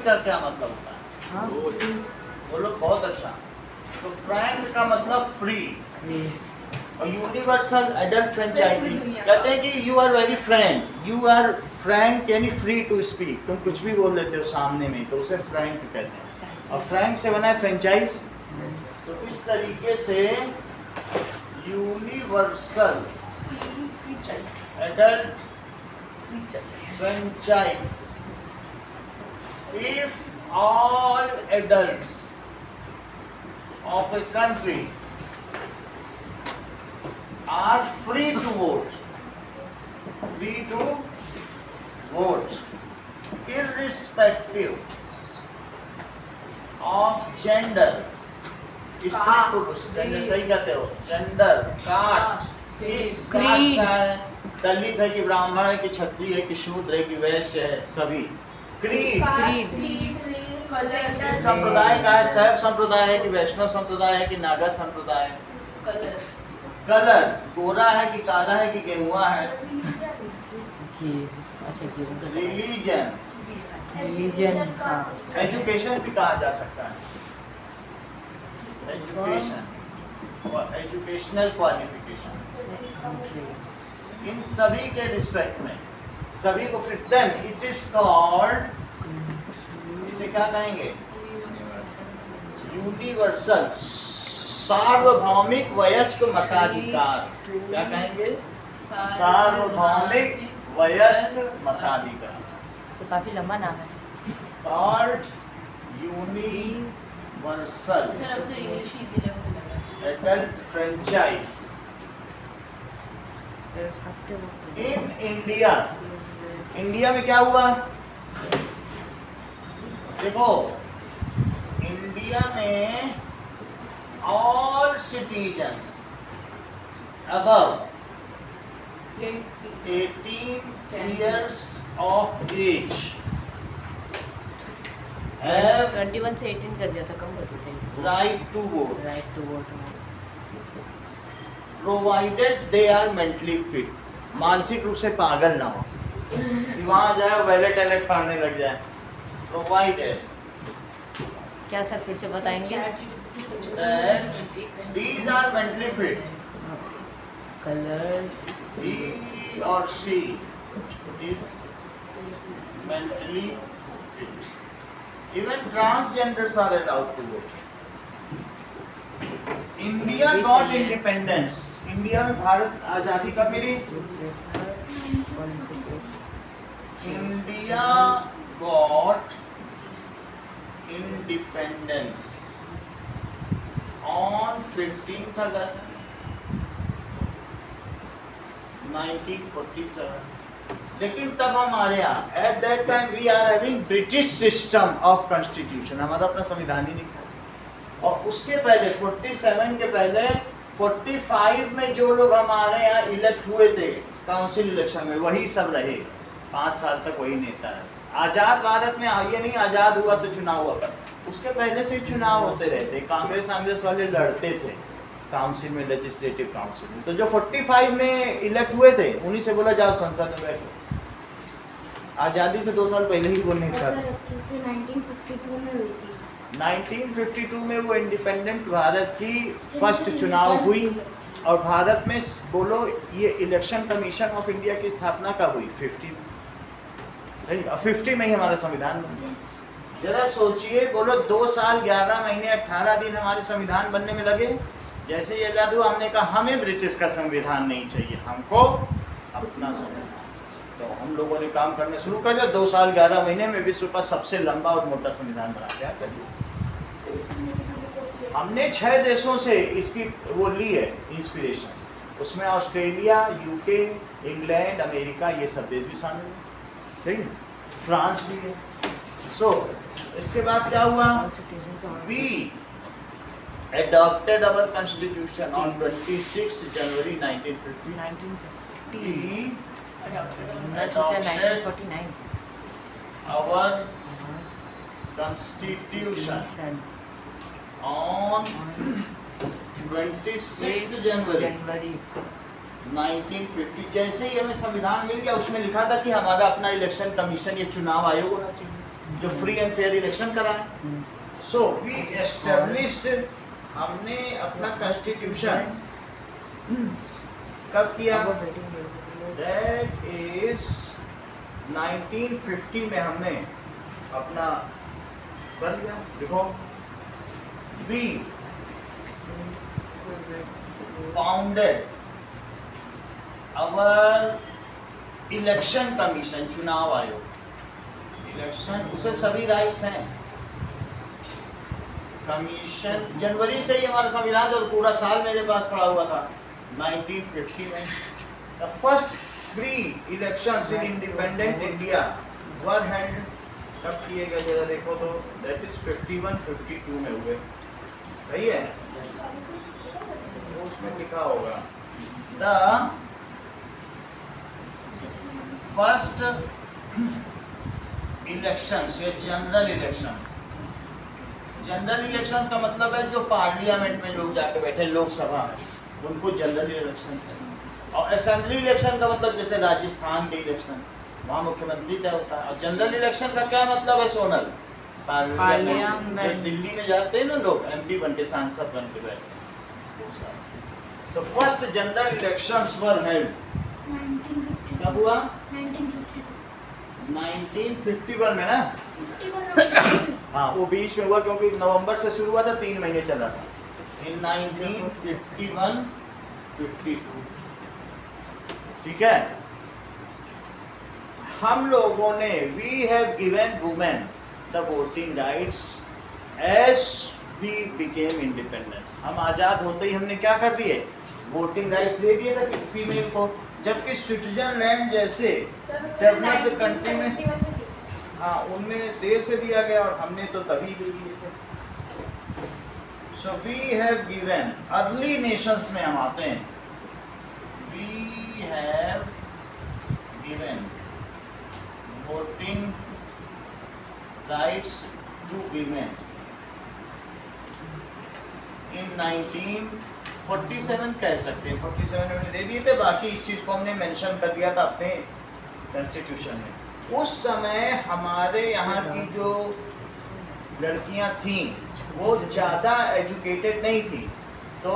का क्या मतलब होता है? बोलो, बहुत अच्छा। तो फ्रैंक का मतलब फ्री, और यूनिवर्सल एडल्ट फ्रेंचाइजी कहते हैं कि you are very frank, you are frank यानी फ्री टू स्पीक, तुम कुछ भी बोल लेते हो सामने में, तो उसे फ्रैंक कहते हैं। और फ्रैंक से बना है फ्रेंचाइज। तो इस तरीके से universal adult franchise, if all adults of a country are free to vote, irrespective of gender, स्त्री पुरुष, जेंडर सही कहते हो, जेंडर, कास्ट, इस कास्ट का है, दलित है कि ब्राह्मण है कि क्षत्रिय है कि शूद्र है कि वैश्य है, सभी। क्रीड, इस संप्रदाय का है, शैव संप्रदाय है कि वैष्णव संप्रदाय है कि नागा संप्रदाय है। कलर, गोरा है कि काला है कि गेहुआ है। रिलीजन, एजुकेशन भी कहा जा सकता है, एजुकेशन और एजुकेशनल क्वालिफिकेशन, इन सभी के रिस्पेक्ट में सभी को fit them it is called, इसे क्या कहेंगे? यूनिवर्सल सार्वभौमिक वयस्क मताधिकार। क्या कहेंगे? सार्वभौमिक वयस्क मताधिकार। तो काफी लंबा नाम है। और universal adult franchise in India. India में क्या हुआ? देखो, इंडिया में all citizens above 18 years of age have 21 से 18 कर दिया था, कम कर दिया था। right to vote, right to vote. provided they are mentally fit, मानसिक रूप से पागल ना हो कि वहाँ जाए वैलेट टैलेट फाड़ने लग जाए। Provided क्या सर फिर से बताएंगे? that these are mentally fit, colour, he or she is mentally fit. Even transgenders are allowed to vote. India got independence. India में भारत आजादी कब मिली? India got independence on 15th August 1947. लेकिन तब हमारे यहाँ at that time we are having British system of constitution, हमारा अपना संविधान ही नहीं था। और उसके पहले 47 के पहले 45 में जो लोग हमारे यहाँ इलेक्ट हुए थे काउंसिल इलेक्शन में, वही सब रहे 5 साल तक, वही नेता है। आज़ाद भारत में ये नहीं आज़ाद हुआ तो चुनाव हुआ, पर उसके पहले से चुनाव होते रहते, कांग्रेस वाले लड़ते थे काउंसिल में, लेजिस्लेटिव काउंसिल में। तो जो 45 में इलेक्ट हुए थे उन्हीं से बोला जाओ संसद में बैठो। आज़ादी से 2 साल पहले ही वो नेता था। 1952 में हुई थी। 1952 में वो इंडिपेंडेंट भारत की फर्स्ट चुनाव हुई। और भारत में बोलो ये इलेक्शन कमीशन ऑफ इंडिया की स्थापना कब हुई? 50 सही, 50 में ही हमारा संविधान बना। जरा सोचिए, बोलो 2 साल 11 महीने 18 दिन हमारे संविधान बनने में लगे। जैसे ही आज़ाद हुआ हमने कहा हमें ब्रिटिश का संविधान नहीं चाहिए, हमको अपना संविधान चाहिए। तो हम लोगों ने काम करना शुरू कर दिया। 2 साल 11 महीने में विश्व का सबसे लंबा और मोटा संविधान बना दिया। कर दिया हमने 6 देशों से इसकी वो ली है इंस्पिरेशन। उसमें ऑस्ट्रेलिया, यूके, इंग्लैंड, अमेरिका, ये सब देश भी शामिल है। सही, फ्रांस भी है। इसके बाद क्या हुआ? We adopted our constitution on 26 January 1950. We adopted 1949 our constitution on 26 January 1950। जैसे ही हमें संविधान मिल गया उसमें लिखा था कि हमारा अपना इलेक्शन कमीशन, ये चुनाव आयोग होना चाहिए। जो फ्री एंड फेयर इलेक्शन कराए। सो वी एस्टेब्लिश्ड, हमने अपना कॉन्स्टिट्यूशन कब किया? दैट इज 1950 में हमने अपना कर लिया। देखो, we founded our election commission, चुनाव आयोग, इलेक्शन उसे सभी राइट्स हैं। कमीशन जनवरी से ही हमारा संविधान, तो पूरा साल मेरे पास पड़ा हुआ था 1950 में। The first free elections in independent India were held, कब किए गए जरा देखो तो, दैट इज 51-52 में हुए। सही है, उसमें लिखा होगा द फर्स्ट इलेक्शंस या जनरल इलेक्शंस। जनरल इलेक्शंस का मतलब है जो पार्लियामेंट में लोग जाके बैठे, लोकसभा में, उनको जनरल इलेक्शन है। और असेंबली इलेक्शन का मतलब जैसे राजस्थान के इलेक्शंस, वहाँ मुख्यमंत्री तय होता है। और जनरल इलेक्शन का क्या मतलब है सोनल? पार्लियामेंट। दिल्ली में जाते हैं ना लोग, एमपी बन के, सांसद बन के बैठते हैं। तो first general elections were held, 1952 कब हुआ? 1951 में ना। हाँ, वो बीच में हुआ क्योंकि नवंबर से शुरू हुआ था, 3 महीने चला था। इन 1951-52, ठीक है। हम लोगों ने, we have given women the voting rights as we became independence. हम आज़ाद होते ही हमने क्या कर दिए? वोटिंग राइट्स दे दिए थे फीमेल को। जबकि स्विट्जरलैंड जैसे डेवलप्ड कंट्री में, हाँ, उनमें देर से दिया गया और हमने तो तभी दे दिए थे। So we have given, early nations में हम आते हैं, we have given voting rights to women in 1947 कह सकते हैं, 47 में दे दिए थे। बाकी इस चीज़ को हमने मेंशन कर दिया था अपने कॉन्स्टिट्यूशन में। उस समय हमारे यहाँ की जो लड़कियाँ थीं वो ज़्यादा एजुकेटेड नहीं थी, तो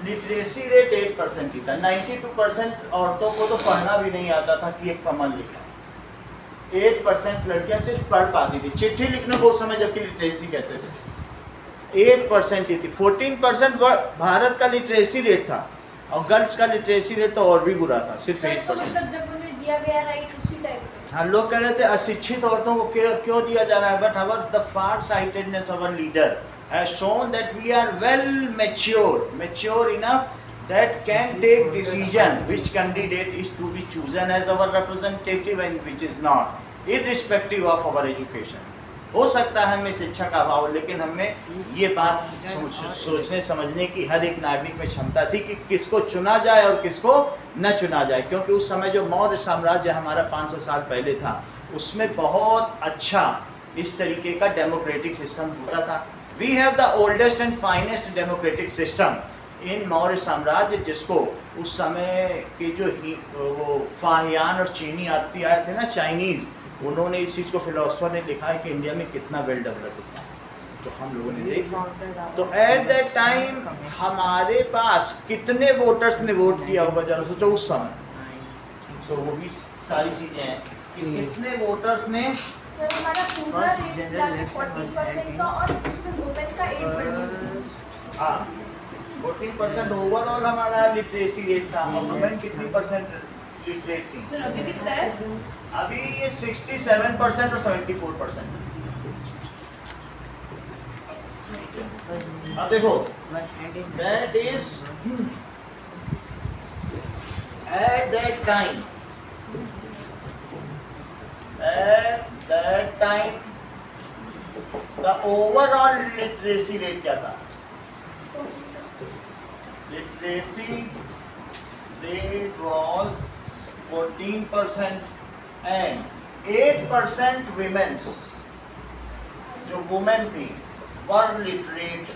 लिटरेसी रेट 8% ही था। 92% औरतों को तो पढ़ना भी नहीं आता था कि एक कमल लिखा। 8% लड़कियाँ सिर्फ पढ़ पाती थी, चिट्ठी लिखने को उस समय जबकि लिटरेसी कहते थे। 8% ही थी। 14% भारत का लिटरेसी रेट था और गर्ल्स का लिटरेसी रेट तो और भी बुरा था, सिर्फ 8%। जब उन्हें दिया गया राइट उसी टाइप पे। हाँ, लोग कह रहे थे अशिक्षित औरतों को क्यों दिया जा रहा है, but our the far sightedness our leader has shown that we are well mature enough that can take decision which candidate is to be chosen as our representative and which is not, irrespective of our education. हो सकता है हमें शिक्षा का अभाव, लेकिन हमें ये बात सोचने समझने की हर एक नागरिक में क्षमता थी कि किसको चुना जाए और किसको न चुना जाए। क्योंकि उस समय जो मौर्य साम्राज्य हमारा 500 साल पहले था, उसमें बहुत अच्छा इस तरीके का डेमोक्रेटिक सिस्टम होता था। We have the oldest and finest democratic system in Maurya साम्राज्य, जिसको उस समय के जो वो फाहियान और चीनी यात्री आए थे ना, चाइनीज़, उन्होंने इस चीज़ को, फिलोसफर ने लिखा है कि इंडिया में कितना वेल डेवलप्ड था। तो हम लोगों ने देखा, तो एट दैट टाइम हमारे पास कितने वोटर्स ने वोट किया होगा, जरा सोचो उस समय। सो वो भी सारी चीज़ें हैं कि कितने वोटर्स ने। सर हमारा पूरा रेट 40% का और उसमें वुमेन का 8%। हाँ, 14% ओवरऑल हमारा लिटरेसी रेट था। और वुमेन कितनी परसेंट लिटरेट थी? सर अभी कितना है? अभी ये 67% और 74%। अब देखो, that is at that time the overall literacy rate क्या था? Literacy rate was 14% and 8% women's, जो वुमेन थी, were literate।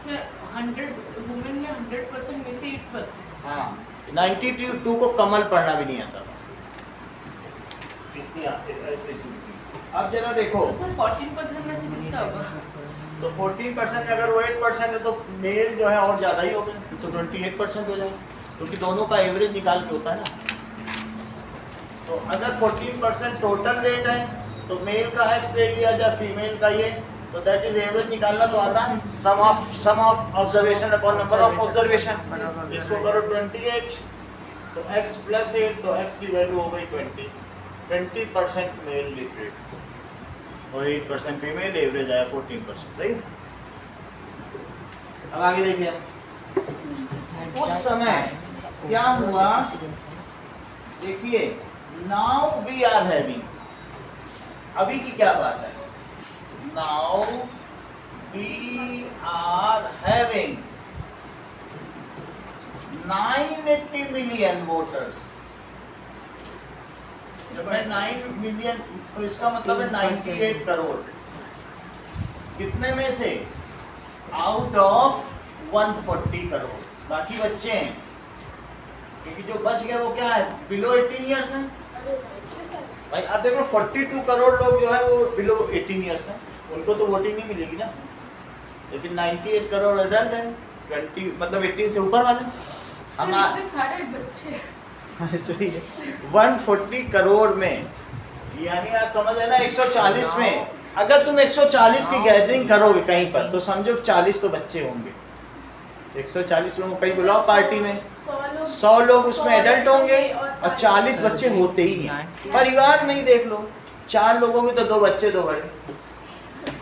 सर 100 वुमेन में 100% में से 8%। हाँ, 92 को कमल पढ़ना भी नहीं आता था। कितनी ऐसे सीधी। अब जरा देखो तो सर 14% में से कितना होगा? तो 14% अगर वो 8% है तो मेल जो है और ज़्यादा ही होगा, तो 28% हो जाएगा, क्योंकि दोनों का एवरेज निकाल के होता है ना। तो अगर 14% टोटल रेट है तो मेल का x ले लिया जाए फीमेल का ये, तो दैट इज एवरेज निकालना तो आता है, sum of observation upon number of observation. इसको करो 28 तो x प्लस 8 तो x की वैल्यू हो गई 20% मेल लिटरेट और 8% फीमेल, एवरेज आया 14%। सही। अब आगे देखिए उस समय क्या हुआ, देखिए नाउ वी आर हैविंग, अभी की क्या बात है, now we are having 980 million voters. जब मैं 9 मिलियन तो इसका मतलब है 98 करोड़, कितने में से, आउट ऑफ 140 करोड़, बाकी बच्चे हैं, क्योंकि जो बच गए वो क्या है, बिलो 18 ईयर्स हैं। भाई आप देखो 42 करोड़ लोग जो है वो बिलो 18 ईयर्स हैं, उनको तो वोटिंग नहीं मिलेगी ना, लेकिन 98 करोड़ अडल्ट हैं, 20 मतलब 18 से ऊपर वाले। सर इतने सारे बच्चे। ऐसे ही है 140 करोड़ में, यानी आप समझ लेना 140 में, अगर तुम 140 की गैदरिंग करोगे कहीं पर तो समझो 40 तो बच्चे होंगे, 140 लोगों को कहीं बुलाओ पार्टी में, 100 लोग उसमें एडल्ट होंगे और 40 बच्चे होते ही हैं। परिवार में ही देख लो, 4 लोगों के तो 2 बच्चे 2 बड़े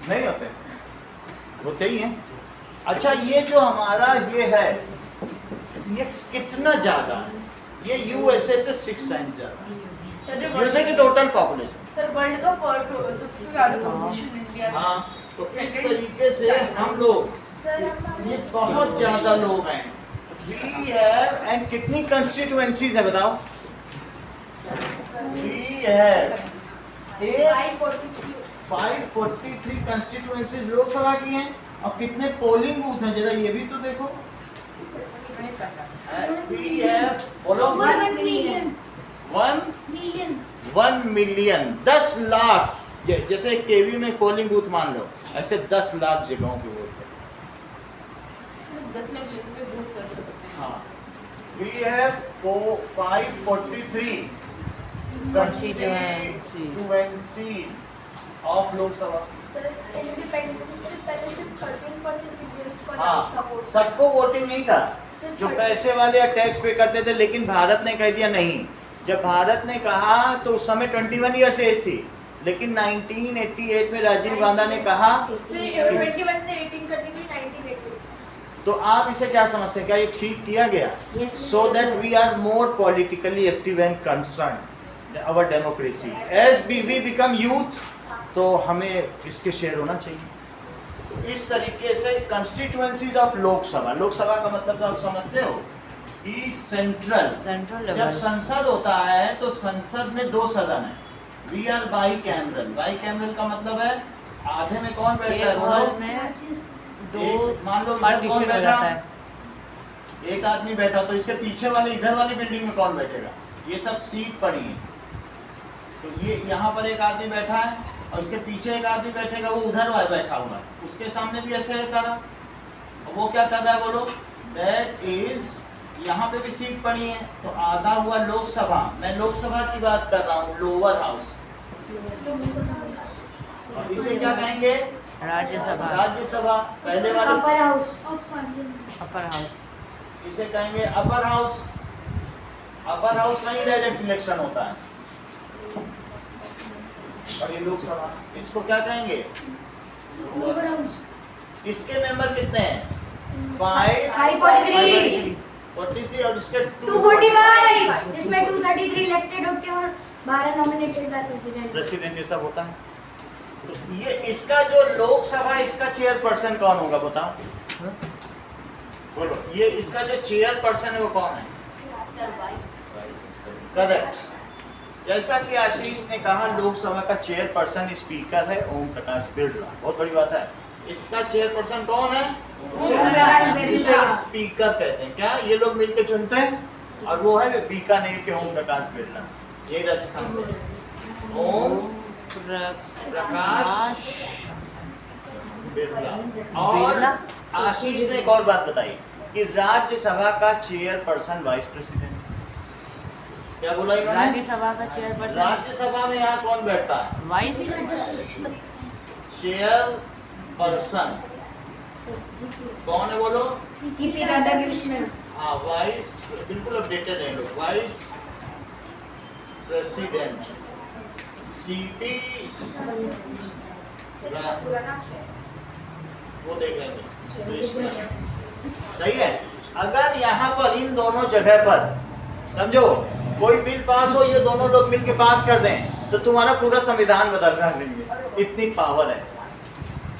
नहीं होते, होते ही हैं। अच्छा ये जो हमारा ये है ये कितना ज़्यादा है, ये यूएसए से 6 टाइम्स ज़्यादा है, यूएसए की टोटल पॉपुलेशन। सर वर्ल्ड का सबसे ज़्यादा पॉपुलेशन इंडिया में। हाँ तो इस तरीके से हम लोग, ये बहुत ज़्यादा लोग हैं। वी हैव, एंड कितनी कंस्टिट्यूएंसीज है बताओ, वी हैव 543 कंस्टिट्यूएंसीज लोकसभा की हैं, और कितने पोलिंग बूथ हैं जरा ये भी तो देखो। वी हैव, बोलो 1 million 1 मिलियन 10 लाख, जैसे केवी में पोलिंग बूथ मान लो, ऐसे 10 लाख जगहों की वोट है। सर 10 लाख जगह पे वोट कर सकते हैं। हाँ, we have 543 constituencies of Lok Sabha। Sir independence से पहले सिर्फ 13% इंडियंस को हाँ, था वोट। सबको वोटिंग नहीं था, सिर्फ जो 13 पैसे वाले या टैक्स पे करते थे, लेकिन भारत ने कह दिया नहीं। जब भारत ने कहा तो उस समय 21 ईयर्स एज थी, लेकिन 1988 में राजीव गांधी ने कहा, फिर 21 से 18 कर दी थी 1980। तो आप इसे क्या समझते हैं, क्या ये ठीक किया गया? So that we are more politically active and concerned our democracy as we become youth, तो हमें इसके शेयर होना चाहिए। इस तरीके से कंस्टिट्यूएंसीज ऑफ लोकसभा, लोकसभा का मतलब तो आप समझते हो कि सेंट्रल सेंट्रल जब लेवल संसद होता है तो संसद में 2 सदन है, we are bicameral. Bicameral का मतलब है आधे में कौन बैठता है, एक बोलो? हॉल में मान लो इधर कौन पार्टीशन हो बैठा, जाता है। एक आदमी बैठा, तो इसके पीछे वाले इधर वाली बिल्डिंग में कौन बैठेगा, ये सब सीट पड़ी है, तो ये यहाँ पर एक आदमी बैठा है और उसके पीछे एक आदमी बैठेगा, वो उधर वाला बैठा हुआ है, उसके सामने भी ऐसे है सारा, और वो क्या कर रहा है बोलो, दैट इज, यहाँ पे भी सीट पड़ी है, तो आधा हुआ लोकसभा। मैं लोकसभा की बात कर रहा हूँ, लोअर हाउस, और इसे क्या कहेंगे, राज्यसभा, राज्यसभा। पहले वाले upper house of parliament. Upper house, इसे कहेंगे अपर हाउस। अपर हाउस में ही डायरेक्ट इलेक्शन होता है, और ये लोकसभा, इसको क्या कहेंगे, लोअर हाउस। इसके मेंबर कितने हैं, 543 43, और इसके 245 जिसमें 233 इलेक्टेड होते हैं और 12 नॉमिनेटेड बाय प्रेसिडेंट। प्रेसिडेंट ये सब होता है। तो ये इसका जो लोकसभा, इसका चेयरपर्सन कौन होगा बताओ, बोलो, ये इसका जो चेयरपर्सन है वो कौन है, करेक्ट। जैसा कि आशीष ने कहा, लोकसभा का चेयरपर्सन स्पीकर है ओम प्रकाश बिरला, बहुत बड़ी बात है। इसका चेयरपर्सन कौन है, प्रकाश बिरला। इसे स्पीकर कहते हैं। क्या ये लोग मिलकर चुनते हैं, और वो है बीकानेर के ओम प्रकाश बिरला, यही राजस्थान में। ओम प्रकाश बिरला। और बिरला। आशीष ने एक और बात बताई कि राज्यसभा का चेयरपर्सन वाइस प्रेसिडेंट। क्या बोला इन्होंने? राज्यसभा का चेयरपर्सन राज्यसभा में यहाँ कौन बैठता है? वाइस चेयरपर्सन कौन है बोलो? सीपी राधाकृष्णन। हाँ, वाइस, बिल्कुल अपडेटेड है लोग। वाइस प्रेसिडेंट सीपी, पुराना है। वो देख लेंगे। सही है। अगर यहाँ पर इन दोनों जगह पर समझो कोई बिल पास हो, ये दोनों लोग मिलके पास कर दें तो तुम्हारा पूरा संविधान बदल कर देंगे, इतनी पावर है।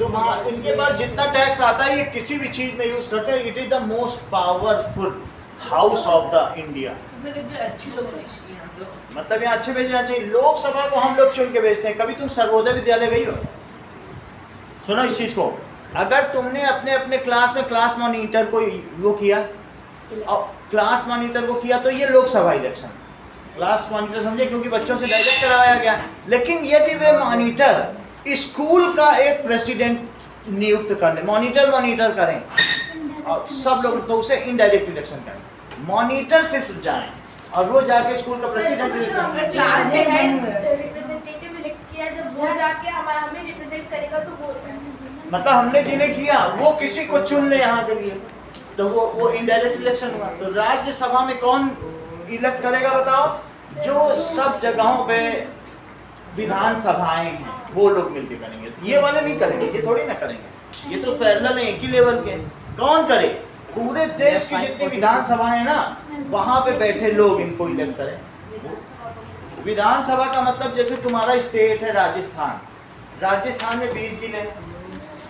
इनके पास जितना टैक्स आता है ये किसी भी चीज में यूज करते हैं। It is the most powerful house of the India. तो फिर इतने अच्छे लोग नहीं चाहिए यहाँ तो। मतलब यहाँ अच्छे भेजे जाना चाहिए। लोकसभा को हम लोग चुन के भेजते हैं। कभी तुम सर्वोदय विद्यालय गई हो? सुनो इस चीज को, अगर तुमने अपने अपने क्लास में क्लास मॉनिटर को वो किया और क्लास मॉनिटर को किया तो ये लोकसभा इलेक्शन क्लास मॉनिटर समझे, क्योंकि बच्चों से डायरेक्ट करवाया गया। लेकिन यदि वे मॉनिटर स्कूल का एक प्रेसिडेंट नियुक्त करने, मॉनिटर करें और सब लोग, तो उसे इनडायरेक्ट इलेक्शन करें। मॉनिटर सिर्फ जाएं और वो जाके स्कूल का प्रेसिडेंट फिर क्लास के हेड रिप्रेजेंटेटिव इलेक्ट किया, जब वो जाके हमें रिप्रेजेंट करेगा तो वो मतलब हमने जिन्हें किया वो किसी को चुन ले यहाँ के लिए, तो वो इनडायरेक्ट इलेक्शन हुआ। तो राज्यसभा में कौन इलेक्ट करेगा बताओ? जो सब जगहों पे विधानसभाएं हैं वो लोग मिलकर करेंगे। ये वाले नहीं करेंगे, ये थोड़ी ना करेंगे, ये तो पैरेलल है, एक ही लेवल के। कौन करे? पूरे देश की जितनी विधानसभाएं हैं ना, वहां पे बैठे लोग इनको इलेक्ट करें। विधानसभा का मतलब जैसे तुम्हारा स्टेट है राजस्थान, राजस्थान में 20 जिले हैं,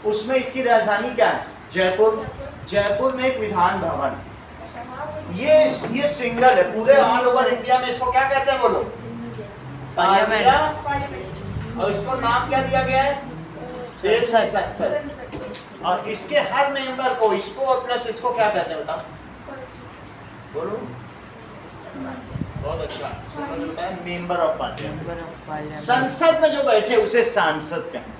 उसमें इसकी राजधानी क्या है? जयपुर। जयपुर में एक विधान भवन, ये सिंगल है पूरे ऑल ओवर इंडिया में। इसको क्या कहते हैं बोलो? पार्लियामेंट। और इसको नाम क्या दिया गया है? देश की संसद। और इसके हर मेंबर को, इसको और प्लस इसको क्या कहते हैं बताओ? बोलो। बहुत अच्छा, मेंबर ऑफ पार्लियामेंट। संसद में जो बैठे उसे सांसद कहेंगे।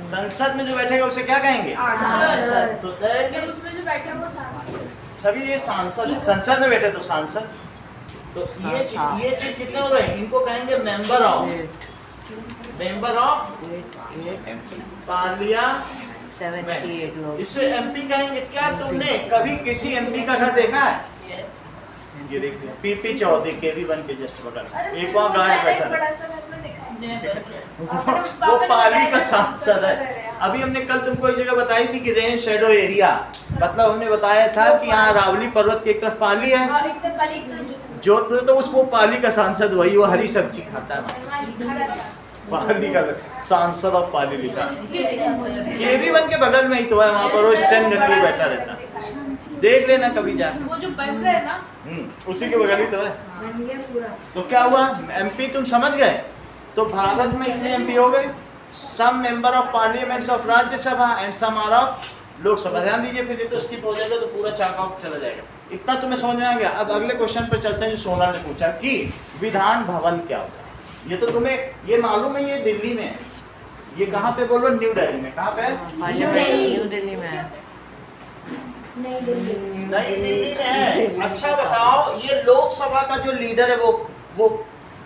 संसद में जो बैठेगा उसे क्या कहेंगे? तो उसमें जो बैठे हैं वो सांसद। सभी ये सांसद है। संसद में बैठे तो सांसद। तो ये चीज कितने हो गए? इनको कहेंगे मेंबर ऑफ पार्लियामेंट। 78 लोग। इसे एमपी कहेंगे। क्या तुमने कभी किसी एमपी का घर देखा है? Yes. ये देखिए पीपी चौधरी KV1 के जस्ट बगल, अरे एक वहाँ गार्ड बैठा है। बड़ा सा घर में देखा है। Never. वो पाली का सांसद है। अभी हमने कल तुमको एक जगह बताई थी कि रेन शेडो एरिया, मतलब हमने बताया था कि यहाँ रावली पर्वत की एक तरफ पाली है, और एक तरफ वाली एक तरफ जोधपुर, तो उसको पाली का सांसद वही, वो हरी सब्जी खाता है। हरा सा। पाली का सांसद ऑफ पाली लिखा। इसलिए देखा सर। KV1 के बगल में ही तो है, वहाँ पर वो स्टैंड गंदी बैठा रहता है। देख लेना कभी जा। वो जो बन रहा है ना, उसी के बगल ही तो है। बन गया पूरा। तो क्या हुआ? MP तुम समझ गए? तो भारत में इतने MP हो गए। Some member of parliaments of Rajya Sabha and some are of Lok Sabha. ध्यान दीजिए, फिर ये तो स्किप हो जाएगा तो पूरा चाक आउट चला जाएगा। इतना तुम्हें समझ में आ गया? अब अगले क्वेश्चन पर चलते हैं जो सोना ने पूछा कि विधान भवन क्या होता है। ये तो तुम्हें ये मालूम है, ये दिल्ली में है। ये कहाँ पे बोलो? न्यू दिल्ली में। कहाँ पे? पार्लियामेंट न्यू दिल्ली में है। नई दिल्ली। नई दिल्ली में है। अच्छा बताओ, ये लोकसभा का जो लीडर है वो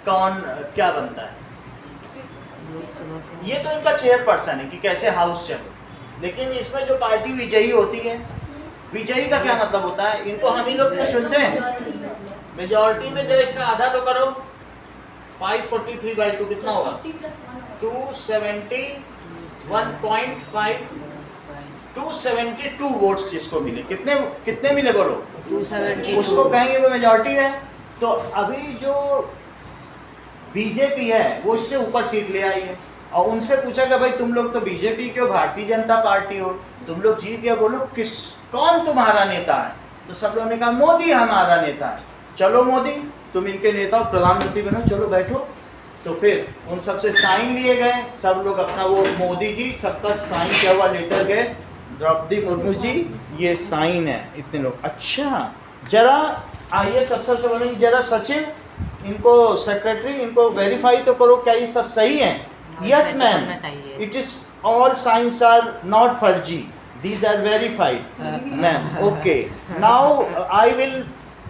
कौन क्या बनता है? लोकसभा के ये तो इनका चेयरपर्सन है कि कैसे हाउस चले। लेकिन इसमें जो पार्टी विजयी होती है, विजयी का क्या मतलब होता है? इनको हम ही लोग तो चुनते हैं। मेजॉरिटी में जरा इसका आधा तो करो। 543/2 कितना होगा? 272 वोट्स जिसको मिले। कितने मिले बोलो? 272 उसको कहेंगे वो मेजॉरिटी है। तो अभी जो बीजेपी है वो इससे ऊपर सीट ले आई है और उनसे पूछा कि भाई तुम लोग तो बीजेपी के हो, भारतीय जनता पार्टी हो, तुम लोग जीत गया, बोलो कौन तुम्हारा नेता है? तो सब लोगों ने कहा मोदी हमारा नेता है। चलो मोदी तुम इनके नेता और प्रधानमंत्री बनो, चलो बैठो। तो फिर उन सबसे साइन लिए गए, सब लोग अपना वो मोदी जी सबका साइन किया हुआ लेटर गए, द्रौपदी मुर्मू जी ये साइन है, इतने लोग। अच्छा जरा आइए सबसे बोलेंगे जरा सचिन इनको सेक्रेटरी इनको वेरीफाई तो करो क्या ये सब सही है? यस मैम, करना चाहिए। It is all science are not फर्जी, these are verified ma'am. Okay, now I will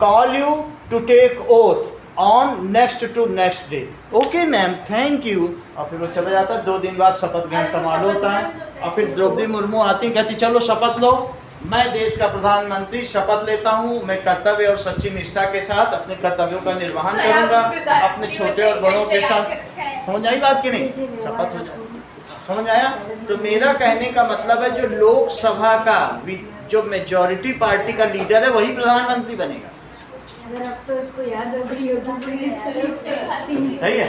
call you to take oath on next to next day. Okay ma'am, thank you. और फिर वो चला जाता है। 2 दिन बाद शपथ ग्रहण समारोह होता है और फिर द्रौपदी मुर्मू आती कहती चलो शपथ लो, मैं देश का प्रधानमंत्री शपथ लेता हूँ, मैं कर्तव्य और सच्ची निष्ठा के साथ अपने कर्तव्यों का निर्वहन करूंगा अपने छोटे और बड़ों के साथ। समझ आई बात कि नहीं? शपथ हो जाए, समझ आया? तो मेरा कहने का मतलब है जो लोकसभा का जो मेजॉरिटी पार्टी का लीडर है वही प्रधानमंत्री बनेगा। अगर अब तो इसको याद हो गई होगी। सही है।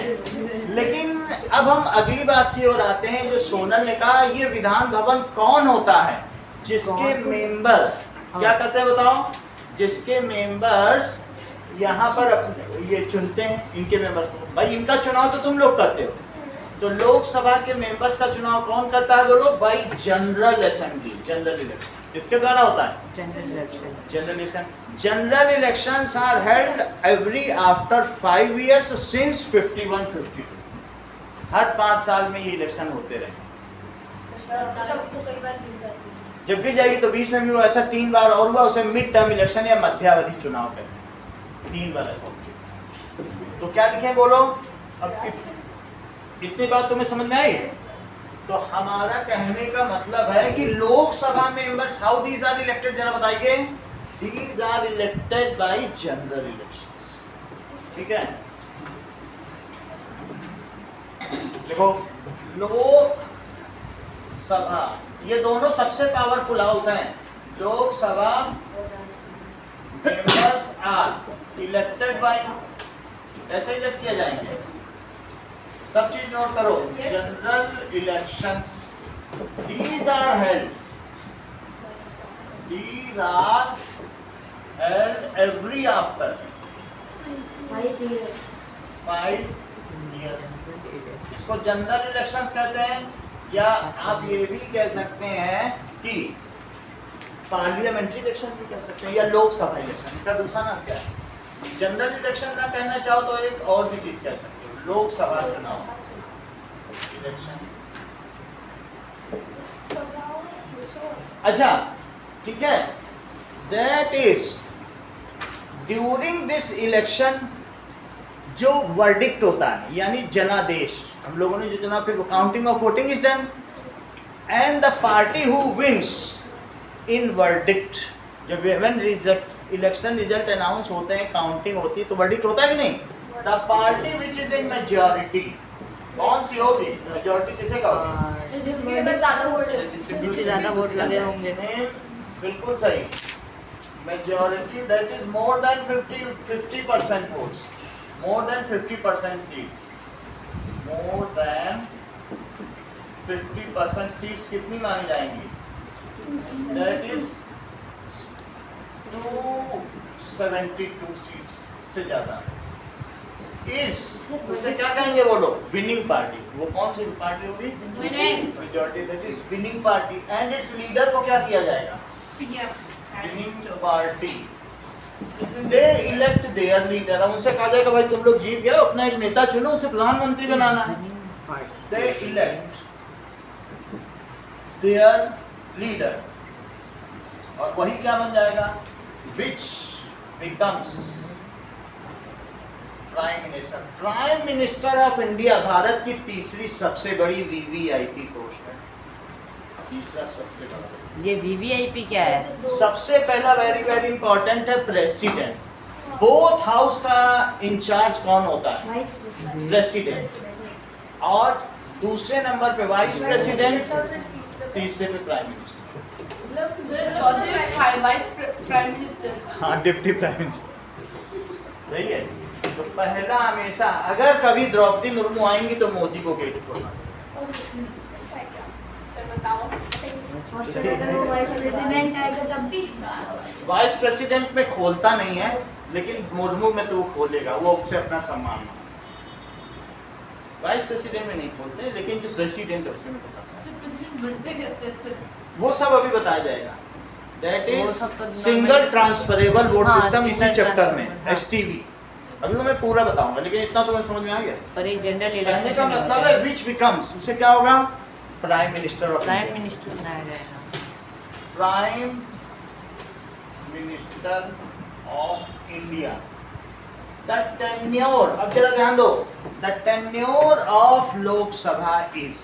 लेकिन अब हम अगली बात की ओर आते हैं जो सोनल ने कहा, ये विधान भवन कौन होता है जिसके मेंबर्स क्या करते हैं बताओ? जिसके मेंबर्स यहाँ पर ये चुनते हैं इनके मेंबर्स को। भाई इनका चुनाव तो तुम लोग करते हो, तो लोकसभा के मेंबर्स का चुनाव कौन करता है बोलो? By general assembly, general election. किसके द्वारा होता है? General election. General election. General elections are held every after 5 years since 51-52। हर 5 साल में ये इलेक्शन होते रहे। जब गिर जाएगी तो बीच में भी वो ऐसा 3 बार और हुआ, उसे मिड टर्म इलेक्शन या मध्यावधि चुनाव कहते हैं। 3 बार ऐसा हो चुका। तो क्या लिखे बोलो? अब इतनी बात तुम्हें समझ में आई? तो हमारा कहने का मतलब है कि Lok Sabha members how these are elected, जरा बताइए। These are elected by general elections. ठीक है, देखो लोकसभा ये दोनों सबसे पावरफुल हाउस हैं। Lok Sabha members are elected by, ऐसे इलेक्ट किया जाएंगे। सब चीज नोट करो। General elections these are held every after 5 years। इसको जनरल इलेक्शंस कहते हैं, या आप ये भी कह सकते हैं कि पार्लियामेंट्री इलेक्शन भी कह सकते हैं, या लोकसभा इलेक्शन। इसका दूसरा नाम क्या है? जनरल इलेक्शन ना कहना चाहो तो एक और भी चीज कह सकते हो, लोकसभा चुनाव इलेक्शन। अच्छा ठीक है, that is during this election जो वर्डिक्ट होता है यानी जनादेश, हम लोगों ने जो चुना, फिर counting of voting is done and the party who wins in verdict. जब when result election result announce होते हैं, काउंटिंग होती है, तो वर्डिक्ट होता है कि नहीं? The party which is in majority, कौन सी होगी? मेजॉरिटी किसे कहोगे? जिससे ज्यादा वोट लगे होंगे। बिल्कुल सही। Majority that is more than 50% votes, more than 50% seats, more than 50% seats कितनी मानी जाएंगी? That is 272 seats से ज़्यादा। इस उसे क्या कहेंगे वो लोग? Winning party. वो कौन सी पार्टी होगी? Majority, that is winning party. And it's leader को क्या किया जाएगा? Winning party. They elect their leader. अब उनसे कहा जाएगा भाई तुम लोग जीत गए, अपना एक नेता चुनो, उसे प्रधानमंत्री बनाना है। दे इलेक्ट देयर लीडर, और वही क्या बन जाएगा? Which becomes prime minister. Prime minister of India Bharat की तीसरी सबसे बड़ी वीवीआईपी पोस्ट है। तीसरा सबसे बड़ा। ये वीवीआईपी क्या है? सबसे पहला वेरी वेरी इंपॉर्टेंट है प्रेसिडेंट। बोथ हाउस का इंचार्ज कौन होता है? प्रेसिडेंट। और दूसरे नंबर पे वाइस प्रेसिडेंट, तीसरे पे प्राइम मिनिस्टर। चौथे वाइस प्राइम मिनिस्टर। हाँ, डिप्टी प्राइम मिनिस्टर। सही है। तो पहला हमेशा अगर कभी द्रौपदी मुर्मू आएंगी तो मोदी को गेट खोलना। और सर अगर वो वाइस प्रेसिडेंट आएगा तब भी? वाइस प्रेसिडेंट में खोलता नहीं है, लेकिन मुर्मू में तो वो खोलेगा, वो उससे अपना सम्मान मांगेगा। वाइस प्रेसिडेंट में नहीं खोलते, लेकिन जो प्रेसिडेंट है उसमें तो करता है। वो सब अभी बताया जाएगा। That is single transferable vote system, इसी चैप्टर में STV। अभी तो मैं पूरा बताऊंगा, लेकिन इतना तो मैं समझ में आ गया। पर एक जनरल कहने इलेक्शन का मतलब है विच बिकम्स, उससे क्या होगा, prime minister of prime minister बनाया जाएगा। Prime minister of India. The tenure, अब जरा ध्यान दो, the tenure of Lok Sabha is,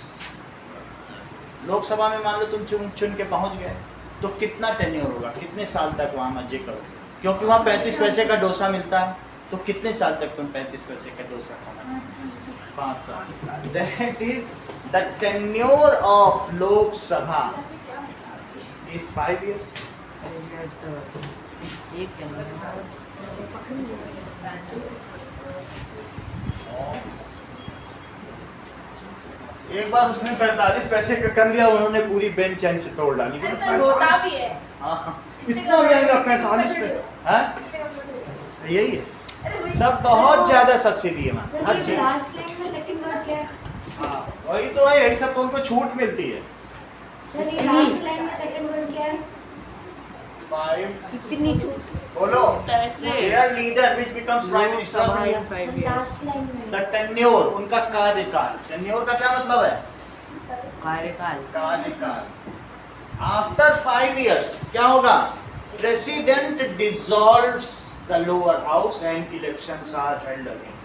Lok Sabha में मान लो तुम चुन चुन के पहुंच गए तो कितना टेन्योर होगा, कितने साल तक वहां मजे करोगे, क्योंकि वहां 35 पैसे का डोसा मिलता है, तो कितने साल तक तुम 35 पैसे का डोसा खाना, 5 साल। That is the tenure of Lok Sabha is 5 years। एक जनरल एक बार उसने 45 पैसे का कर लिया, उन्होंने पूरी बेंच चेंच तोड़ डाली। ऐसा होता भी है। हाँ, इतना महंगा 45 पैसे, हाँ यही है, अरे वही सब बहुत ज्यादा सब्सिडी है मैम, सर हर ये चीज। लास्ट लाइन में सेकंड वर्ड क्या है? हाँ, वही तो है, यही सब तो उनको छूट मिलती है। सर ये लास्ट लाइन में सेकंड वर्ड क्या है? 5 कितनी छूट बोलो, पैसे their leader which becomes prime minister of India। Sir last line में The tenure, उनका कार्यकाल, tenure का क्या मतलब है, कार्यकाल। कार्यकाल। After 5 years क्या होगा, president dissolves the lower house and elections are held again।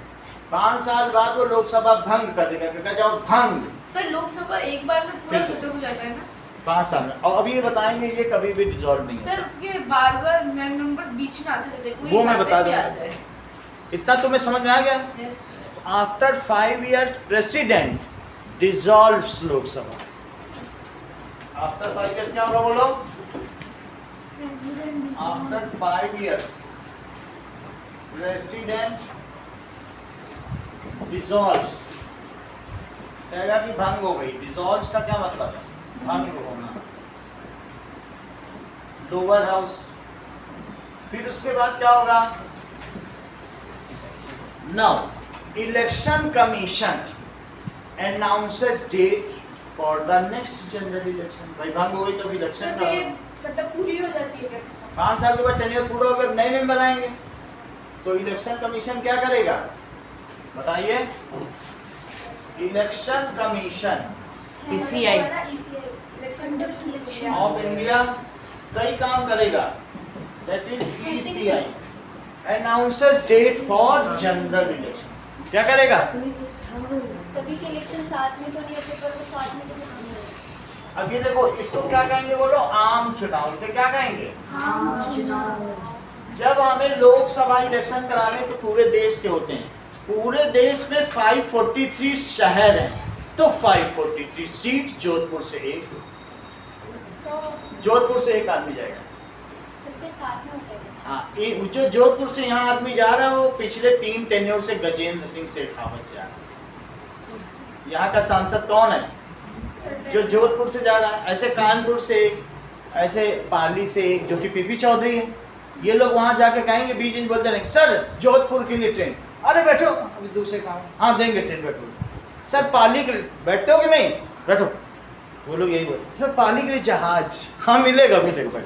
5 साल बाद वो लोकसभा भंग कर देगा, क्या जाओ भंग, सर लोकसभा एक बार में पूरा फिर से। खत्म हो जाता है ना 5 साल में। और अभी ये बताएंगे ये कभी भी डिसॉल्व नहीं सर, होता। उसके बार बार नए मेंबर बीच में आते रहते हैं, कोई वो मैं बता आता दूंगा। है। इतना तुम्हें समझ में आ गया। Yes। After 5 years president dissolves Lok Sabha. After 5 years क्या होगा बोलो, president after 5 years president dissolves, कहेगा कि भंग हो गई। डिसॉल्व्स का क्या मतलब है, भंग होना, लोअर हाउस। फिर उसके बाद क्या होगा, now election commission announces date for the next general election. भाई भंग हो गई तो इलेक्शन सर का ये मतलब पूरी हो जाती है क्या? 5 साल के बाद टेन्योर पूरा होकर नए मेंबर आएंगे, तो इलेक्शन कमीशन क्या करेगा बताइए। Election commission ECI election election of India कई काम करेगा, that is ECI announces date for general election. क्या करेगा, सभी के इलेक्शन साथ में तो नहीं होते, पर वो साथ में कैसे होंगे? अब ये देखो इसको क्या कहेंगे बोलो, आम चुनाव। इसे क्या कहेंगे, जब हमें लोकसभा इलेक्शन कराने तो पूरे देश के होते हैं, पूरे देश में 543 शहर हैं, तो 543 सीट, जोधपुर से एक, जोधपुर से एक आदमी जाएगा। सबके साथ में होते हैं। हाँ, जो जोधपुर से यहाँ आदमी जा रहा है वो पिछले 3 टेन्योर से गजेंद्र सिंह शेखावत जा रहा है। यहाँ का सांसद कौन है, जो जोधपुर से जा रहा है। ऐसे कानपुर से एक, ऐसे पाली से एक जो कि पीपी चौधरी है। ये लोग वहाँ जाके कहेंगे, बीच में बोलते रहेंगे सर जोधपुर के लिए ट्रेन, अरे बैठो अभी दूसरे काम, हाँ देंगे ट्रेन, बैठो सर पाली के लिए बैठते हो कि नहीं, बैठो। वो लोग यही बोलते सर पाली के लिए जहाज, हाँ मिलेगा बैठो।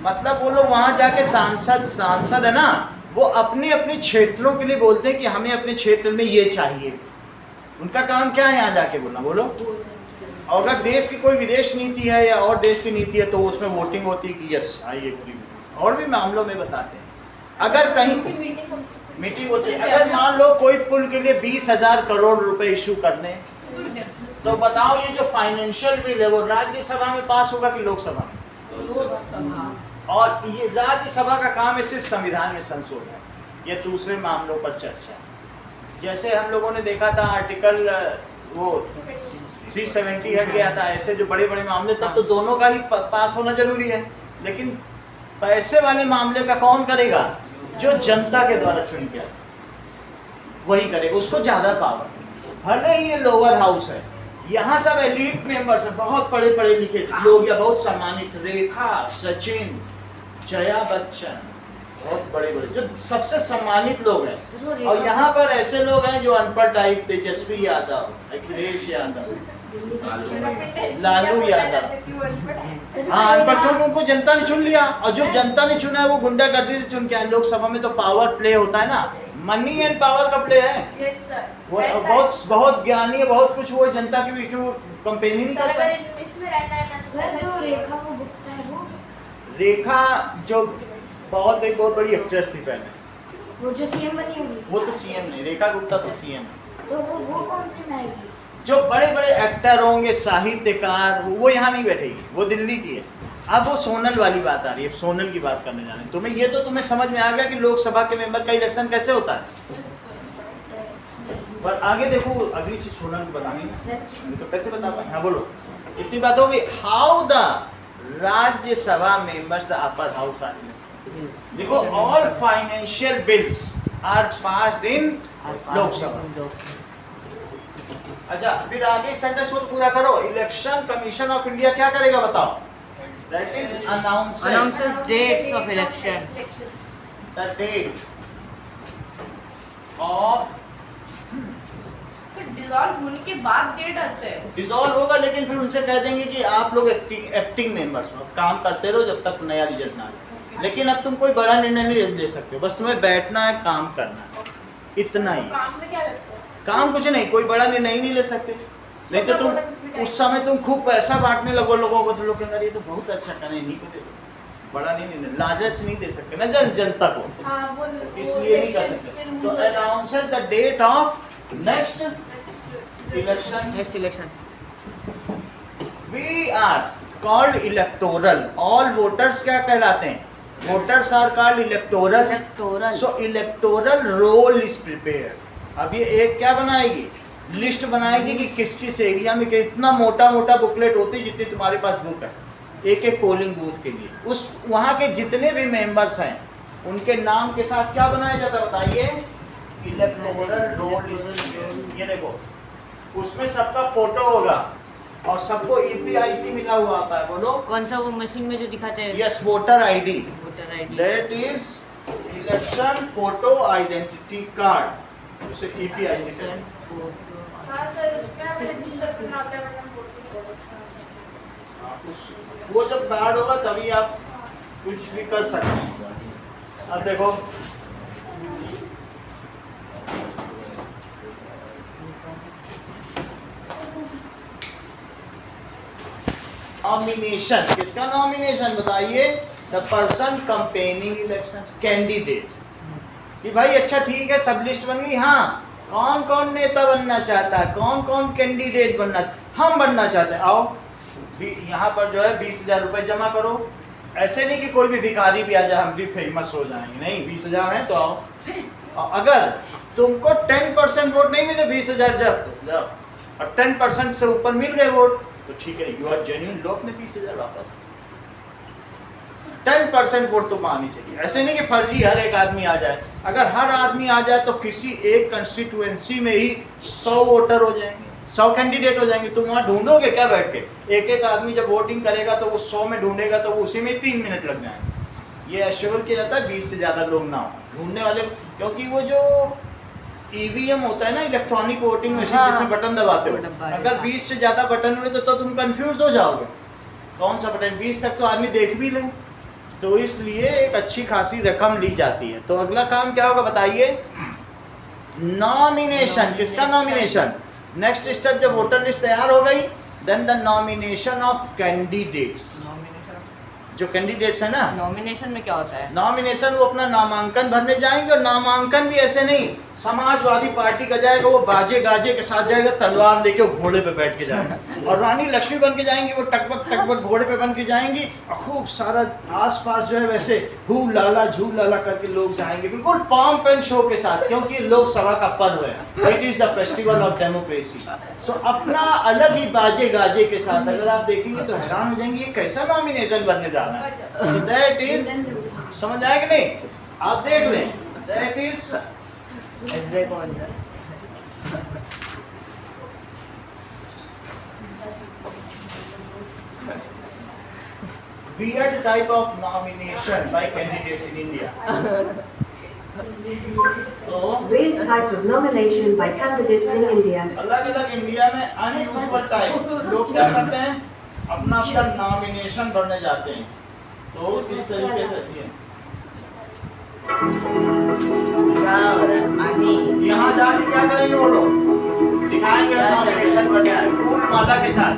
मतलब वो लोग वहाँ जाके सांसद है ना, वो अपने अपने क्षेत्रों के लिए बोलते हैं कि हमें अपने क्षेत्र में ये चाहिए। उनका काम क्या है यहाँ जाके बोलना, बोलो। और अगर देश की कोई विदेश नीति है या और देश की नीति है तो उसमें वोटिंग होती है कि यस आइए पूरी विदेश। और भी मामलों में बताते हैं, अगर कहीं मीटिंग होती है, अगर मान लो कोई पुल के लिए 20,000 करोड़ रुपए इशू करने, तो बताओ ये जो फाइनेंशियल बिल है वो राज्यसभा में पास होगा कि लोकसभा में? लोकसभा। और ये राज्यसभा का काम है सिर्फ संविधान में संशोधन, ये दूसरे मामलों पर चर्चा। जैसे हम लोगों ने देखा था आर्टिकल वो 370 हट गया था, ऐसे जो बड़े बड़े मामले तब तो दोनों का ही पास होना जरूरी है। लेकिन पैसे वाले मामले का कौन करेगा, जो जनता के द्वारा चुन के वही करेगा, उसको ज्यादा पावर। भले ही ये लोअर हाउस है, यहाँ सब एलीट मेंबर्स हैं, बहुत पढ़े पढ़े लिखे लोग या बहुत सम्मानित, रेखा, सचिन, जया बच्चन, बहुत बड़े बड़े जो सबसे सम्मानित लोग हैं। सर वो और रेखा यहाँ पर ऐसे लोग हैं जो अनपढ़ टाइप, तेजस्वी यादव, अखिलेश यादव, लालू यादव। सर हाँ अनपढ़, क्योंकि उनको जनता ने चुन लिया, और जो जनता ने चुना है वो गुंडागर्दी से चुन के आए। लोकसभा में तो पावर प्ले होता है ना, मनी एंड पावर का प्ले है। Yes sir. वो बहुत बहुत ज्ञानी है, बहुत कुछ वो जनता के बीच में कंपेन ही नहीं सर करता। अगर इसमें रहना है ना सर जो रेखा को गुप्ता है वो रेखा जो एक बहुत बड़ी एक्ट्रेस थी पहले, वो जो सीएम बनी हुई, वो तो सीएम नहीं, रेखा गुप्ता तो सीएम है। तो वो कौन सी में आएगी? जो बड़े बड़े एक्टर होंगे, साहित्यकार, वो यहाँ नहीं बैठेगी, वो दिल्ली की है। अब वो सोनल वाली बात आ रही है, सोनल की बात करने जा रहे हैं। तुम्हें समझ में आ गया कि लोकसभा के मेंबर का इलेक्शन कैसे होता है। पर आगे देखो अगली चीज सोनल को बतानी है, सर तो कैसे बता पाए। हाँ बोलो, इतनी बात होगी। How the Rajya Sabha members the upper house are, देखो all financial bills are passed in Lok Sabha. अच्छा फिर आगे सेंटेंस को पूरा करो। इलेक्शन कमीशन ऑफ इंडिया क्या करेगा बताओ? That is announces Announces dates of election. The date of, sir dissolve होने के बाद डेट आता है। डिसॉल्व होगा, लेकिन फिर उनसे कह देंगे कि आप लोग एक्टिंग मेंबर्स हो, काम करते रहो जब तक नया रिजल्ट ना आए। लेकिन अब तुम कोई बड़ा निर्णय नहीं ले सकते हो, बस तुम्हें बैठना है, काम करना है, इतना ही। काम में क्या लगता है? काम कुछ नहीं, कोई बड़ा निर्णय ही नहीं ले सकते। नहीं तो तुम उस समय तुम खूब पैसा बांटने लगो लोगों को, तो लोग कहेंगे ये तो बहुत अच्छा करे, नहीं को दे दो। बड़ा नहीं, लालच नहीं दे सकते ना जनता को, हाँ वो इसलिए नहीं कर सकते। तो announces the date of next election. Next election. We are called electoral. All voters क्या कहलाते हैं? Voters are called electoral. Electoral. So electoral roll is prepared. अब ये एक क्या बनाएगी, लिस्ट बनाएगी कि किस किस एरिया में, कितना मोटा मोटा बुकलेट होती है जितनी तुम्हारे पास बुक है, एक एक पोलिंग बूथ के लिए। उस वहाँ के जितने भी मेंबर्स हैं उनके नाम के साथ क्या बनाया जाता है बताइए? Electoral roll is prepared. ये देखो उसमें सबका फोटो होगा और सबको ईपीआईसी मिला हुआ आता है। बोलो कौन सा वो मशीन में जो दिखाते हैं? Yes, voter ID, voter ID. That is election photo identity card, उसे ईपीआईसी कहते हैं। हाँ सर उसमें हमें रजिस्टर करना होता है वरना वोटिंग वो जब कार्ड होगा तभी आप कुछ भी कर सकते हैं। अब देखो नॉमिनेशन, किसका नॉमिनेशन बताइए? The person campaigning elections, candidates. कि भाई अच्छा ठीक है सब लिस्ट बन गई, हाँ कौन कौन नेता बनना चाहता है, कौन कौन कैंडिडेट बनना, हम बनना चाहते हैं, आओ यहाँ पर जो है 20,000 रुपये जमा करो। ऐसे नहीं कि कोई भी भिखारी भी आ जाए हम भी फेमस हो जाएंगे, नहीं 20,000 है तो आओ। और अगर तुमको 10% वोट नहीं मिले 20,000 जब और 10% से ऊपर मिल गए वोट तो ठीक है, यू आर जेन्युइन, लो अपने 20,000 वापस। 10% वोट तो आनी चाहिए, ऐसे नहीं कि फर्जी हर एक आदमी आ जाए। अगर हर आदमी आ जाए तो किसी एक कंस्टिट्यूएंसी में ही 100 वोटर हो जाएंगे, 100 कैंडिडेट हो जाएंगे। तुम वहाँ ढूंढोगे क्या बैठ के? एक एक आदमी जब वोटिंग करेगा तो वो 100 में ढूंढेगा तो वो उसी में 3 मिनट लग जाएंगे। ये एश्योर किया जाता है 20 से ज़्यादा लोग ना हो ढूंढने वाले, क्योंकि वो जो ईवीएम होता है ना, इलेक्ट्रॉनिक वोटिंग मशीन, हाँ, जिसमें बटन दबाते हो, डब्बा है। अगर 20 से ज़्यादा बटन हुए तो तुम कंफ्यूज हो जाओगे कौन सा बटन। 20 तक तो आदमी देख भी ले, तो इसलिए एक अच्छी खासी रकम ली जाती है। तो अगला काम क्या होगा बताइए? नॉमिनेशन। किसका नॉमिनेशन? नेक्स्ट स्टेप, जब वोटर लिस्ट तैयार हो गई, then the nomination of candidates. जो कैंडिडेट्स है ना, नॉमिनेशन में क्या होता है? नॉमिनेशन वो अपना नामांकन भरने जाएंगे, और नामांकन भी ऐसे नहीं समाजवादी पार्टी का जाएगा, वो बाजे गाजे के साथ जाएगा, तलवार लेके घोड़े पे बैठ के जाएगा, और रानी लक्ष्मी बन के जाएंगी, वो टकबक घोड़े पे बन के जाएंगी, और खूब सारा आसपास जो है वैसे हू लाला झू लाला करके लोग जाएंगे, बिल्कुल पॉम्प एंड शो के साथ, क्योंकि लोकसभा का पर्व है, it is the festival of democracy. So अपना अलग ही बाजे गाजे के साथ अगर आप देखेंगे तो हैरान हो जाएंगे ये कैसा नॉमिनेशन बनने जा रहा है। So that is, समझ आया कि नहीं? आप देख लें, that is ऐसे कौन सा? weird type of nomination by candidates in India. तो Weird type of nomination by candidates in India. अलग अलग इंडिया में अनयूजुअल टाइप लोग क्या करते हैं, अपना अपना नॉमिनेशन करने जाते हैं। तो इस तरीके से ये क्या हो रहा है? पानी। यहाँ जाके क्या करेंगे वो लोग, दिखाएंगे नॉमिनेशन करके आए फूल माला के साथ,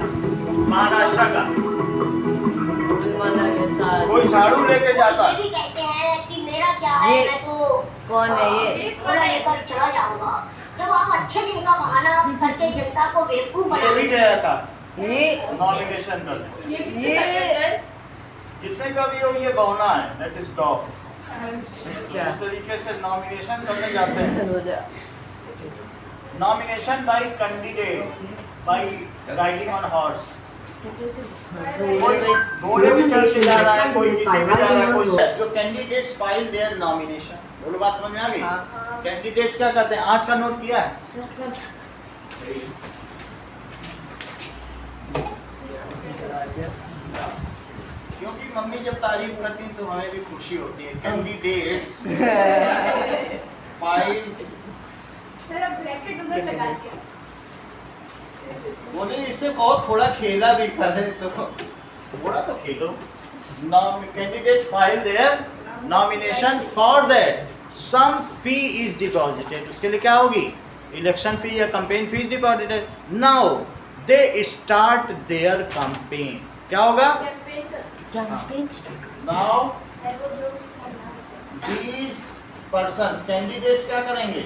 महाराष्ट्र का फूलमाला के साथ। कोई झाड़ू लेके जाता ये भी कहते हैं कि मेरा क्या है, ये मैं तो कौन है ये? थोड़ा लेकर चला जाऊंगा। जब आप अच्छे दिन का बहाना करके जनता को बेवकूफ चली बनाने गया था ये नॉमिनेशन करने। ये जितने का भी हो ये बौना है, दैट इज डॉग। अच्छा। इस तरीके से नॉमिनेशन करने जाते हैं। हो जा। Nomination by candidate by riding on horse. कोई घोड़े पे चढ़ के जा रहा है, कोई किसी पे जा रहा है, कोई जो कैंडिडेट्स फाइल देयर नॉमिनेशन। बोलो बात समझ में आ गई? हाँ। कैंडिडेट्स क्या करते हैं, आज का नोट किया है? क्योंकि मम्मी जब तारीफ करती हैं तो हमें भी खुशी होती है। कैंडिडेट्स फाइल मेरा ब्रैकेट उधर लगा के बोले इससे कहो थोड़ा खेला भी करे, तो थोड़ा तो खेलो। Candidate file their nomination for that some fee is deposited. उसके लिए क्या होगी, इलेक्शन फी या campaign fees deposited. Now they start their campaign. क्या होगा, नाउ दीज पर्सन्स कैंडिडेट्स क्या करेंगे,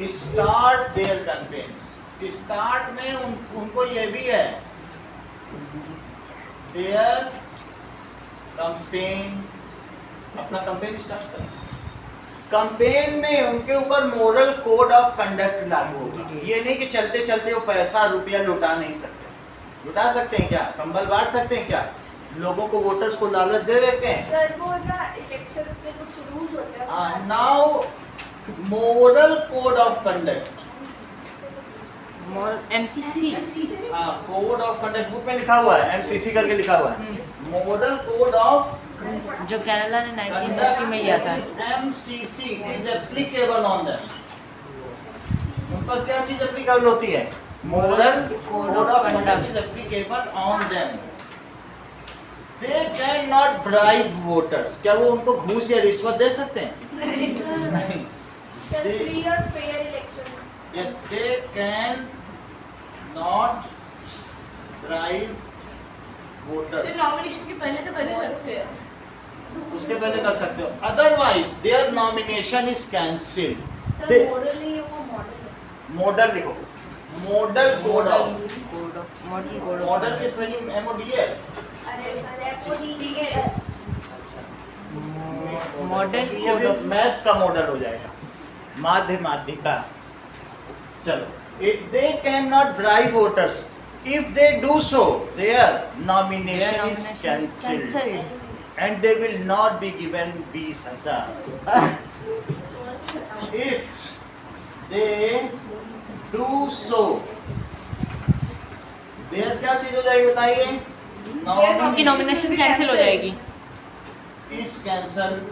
स्टार्ट देयर कैंपेन्स। स्टार्ट में उनको ये भी है देयर कैंपेन, अपना कैंपेन स्टार्ट करें। कैंपेन में उनके ऊपर मोरल कोड ऑफ कंडक्ट लागू होगा। ये नहीं कि चलते चलते वो पैसा रुपया लुटा नहीं सकते। लुटा सकते हैं क्या, कंबल बांट सकते हैं क्या, लोगों को वोटर्स को लालच दे देते हैं। सर वो ना इलेक्शंस के कुछ रूल्स होते हैं। Now moral code of conduct, MCC। हाँ कोड ऑफ कंडक्ट बुक में लिखा हुआ है, MCC करके लिखा हुआ है। मोरल कोड ऑफ जो केरला ने 1950 में लिया था। MCC is applicable on them. उन पर क्या चीज एप्लीकेबल होती है, moral code of conduct is applicable on them. They can not bribe voters. क्या वो उनको घूस या रिश्वत दे सकते हैं? नहीं। फ्री और fair elections. Yes, they can not bribe voters. सिर्फ नॉमिनेशन के पहले तो कर ही सकते हैं। उसके पहले कर सकते हो, otherwise their nomination is cancelled. Sir morally वो मॉडल है। मॉडल लिखो, मॉडल कोड ऑफ, मॉडल की स्पेलिंग MODL। अरे सर वो ठीक है। मॉडल ये कोड भी ऑफ मैथ्स का मॉडल हो जाएगा, माध्यमाधिका। चलो, if they cannot bribe voters, if they do so, their nomination is cancelled and they will not be given 20,000. If they do so, their क्या चीज हो जाएगी बताइए? उनकी नॉमिनेशन कैंसिल हो जाएगी। is cancelled.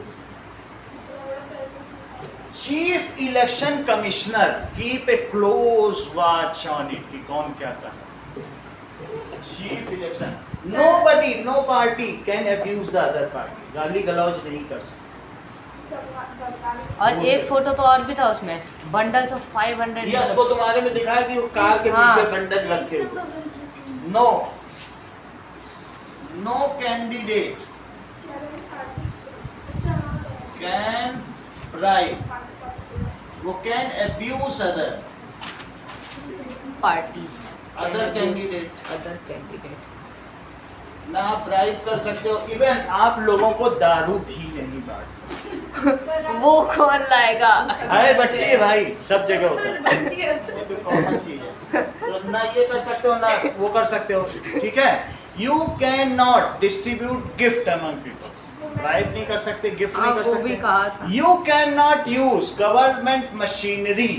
Chief election commissioner keep a close watch on it कि कौन क्या कर रहा है। Chief election, nobody, no party can abuse the other party. गाली गलौज नहीं कर सकते। और एक फोटो तो और भी था उसमें, बंडल्स ऑफ 500। यस, वो तुम्हारे में दिखाया कि वो कार के हाँ। पीछे बंडल रखे हुए। No, no candidate can bribe, वो can abuse other party, other candidate. Other candidate. ना आप ब्राइब कर सकते हो, इवन आप लोगों को दारू भी नहीं बांट सकते। वो कौन लाएगा? है बट्टी है भाई, सब जगह होता सर है। बनती है ये तो कॉमन चीज है। तो ना ये कर सकते हो ना वो कर सकते हो, ठीक है। You can not distribute gift among peoples. Bribe नहीं कर सकते, गिफ्ट नहीं कर वो भी सकते। कहा था। You can not use government machinery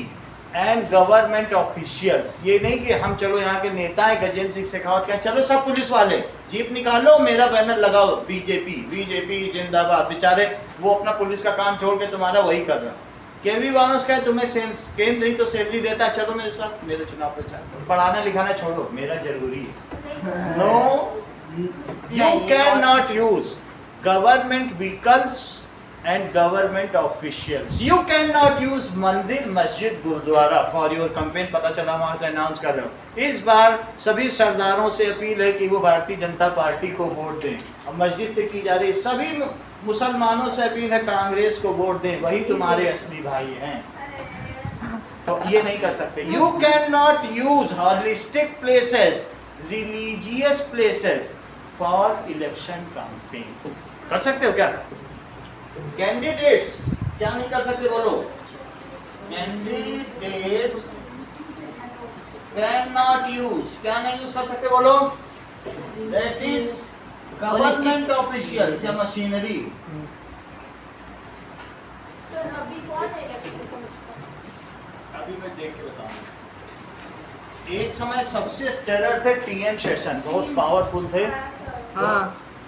and government officials, ये नहीं कि हम चलो यहाँ के नेता है गजेंद्र सिंह शेखावत क्या, चलो सब पुलिस वाले जीप निकालो मेरा बैनर लगाओ बीजेपी बीजेपी जिंदाबाद, बेचारे वो अपना पुलिस का काम छोड़ के तुम्हारा वही कर रहा है। केवी वालों का तुम्हें केंद्र ही तो सैलरी देता है, चलो मेरे साथ मेरे चुनाव प्रचार करो, पढ़ाना लिखाना छोड़ो मेरा जरूरी है। No, you can not use government vehicles and government officials. You cannot use मंदिर मस्जिद गुरुद्वारा for your campaign। पता चला वहाँ से अनाउंस कर रहे हो। इस बार सभी सरदारों से अपील है कि वो भारतीय जनता पार्टी को वोट दें। अब मस्जिद से की जा रही सभी मुसलमानों से अपील है कांग्रेस को वोट दें, वही तुम्हारे असली भाई हैं। तो ये नहीं कर सकते। You cannot use holistic places, religious places for election campaign। कर सकते हो क्या? कैंडिडेट्स क्या नहीं कर सकते बोलो? कैंडिडेट्स कैन नॉट यूज, क्या नहीं यूज कर सकते बोलो? दैट इज गवर्नमेंट ऑफिशियल्स या मशीनरी। सर अभी कौन है इलेक्शन कमिश्नर? अभी मैं देख के बताऊंगा। एक समय सबसे टेरर थे टीएन शेषन, बहुत पावरफुल थे। हाँ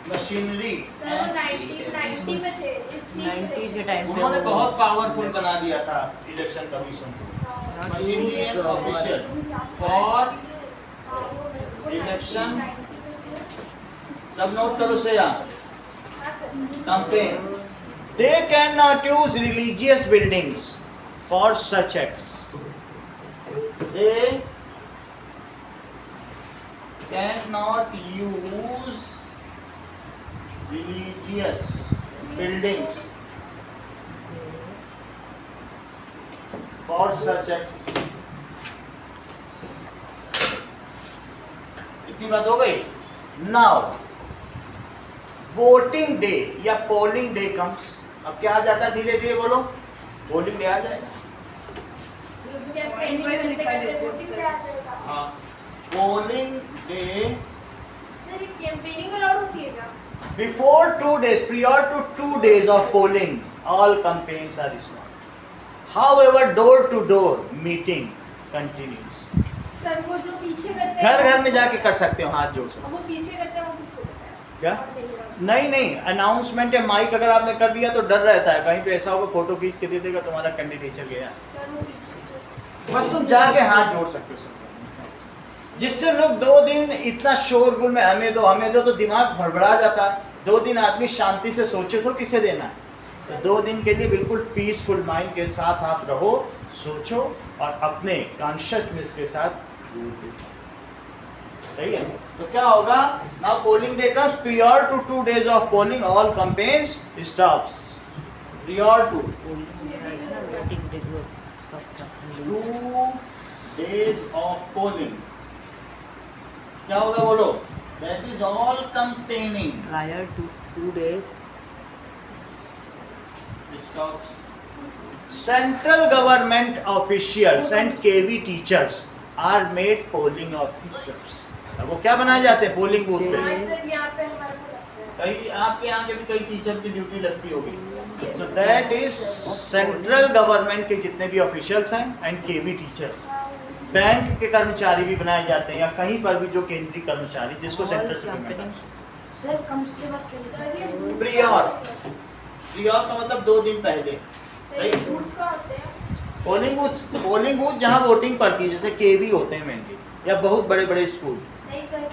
मशीनरी सर वो 1990 में थे, 90s के टाइम पे उन्होंने वो- बहुत पावरफुल बना दिया था इलेक्शन कमीशन को। Machinery and official for election, सब नोट करो से यहाँ campaign। They cannot use religious buildings for such acts। They cannot use religious buildings for such acts। इतनी बात हो गई। नाउ वोटिंग डे या पोलिंग डे कम्स, अब क्या आ जाता है धीरे धीरे बोलो? पोलिंग डे आ जाएगा। हाँ, पोलिंग डे सर ये कैंपेनिंग अलाउड होती है क्या? before 2 days, prior to 2 days of polling, all campaigns are stopped। However, door to door meeting continues। Sir वो जो पीछे करते हैं घर घर में जाके कर सकते हो हाथ जोड़ सकते वो पीछे करते हैं वो किसको करते हैं? क्या? और देखेगा। नहीं नहीं, अनाउंसमेंट या माइक अगर आपने कर दिया तो डर रहता है कहीं पे ऐसा होगा फोटो खींच के दे देगा तुम्हारा कैंडिडेट गया। सर वो पीछे बस तुम जाके हाथ जोड़ सकते हो सबका। जिससे लोग 2 दिन इतना शोरगुल में हमें दो तो दिमाग भड़बड़ा जाता है। 2 दिन आदमी शांति से सोचे तो किसे देना है। तो 2 दिन के लिए बिल्कुल पीसफुल माइंड के साथ आप रहो, सोचो और अपने कॉन्शियसनेस के साथ सही है। तो क्या होगा? Now polling day comes, prior to 2 days of polling all campaigns stops। prior to 2 days of polling क्या होगा बोलो? That is all containing prior to 2 days stops। Central government officials and KV teachers are made polling officers। अब वो क्या बनाए जाते हैं polling booth पे? हाँ सर यहाँ पे हमारे को लगता है। कई आपके यहाँ के भी कई टीचर की ड्यूटी लगती होगी। तो दैट इज सेंट्रल गवर्नमेंट के जितने भी ऑफिशियल्स हैं एंड केवी टीचर्स। बैंक के कर्मचारी भी बनाए जाते हैं या कहीं पर भी जो केंद्रीय कर्मचारी जिसको सेंटर से पेमेंट है। सर कम के बाद क्या लिखा है? प्रियर का मतलब 2 दिन पहले। सर ये बूथ का होते हैं। पोलिंग बूथ जहाँ वोटिंग पड़ती है, जैसे केवी होते हैं मेनली या बहुत बड़े बड़े स्कूल। नहीं सर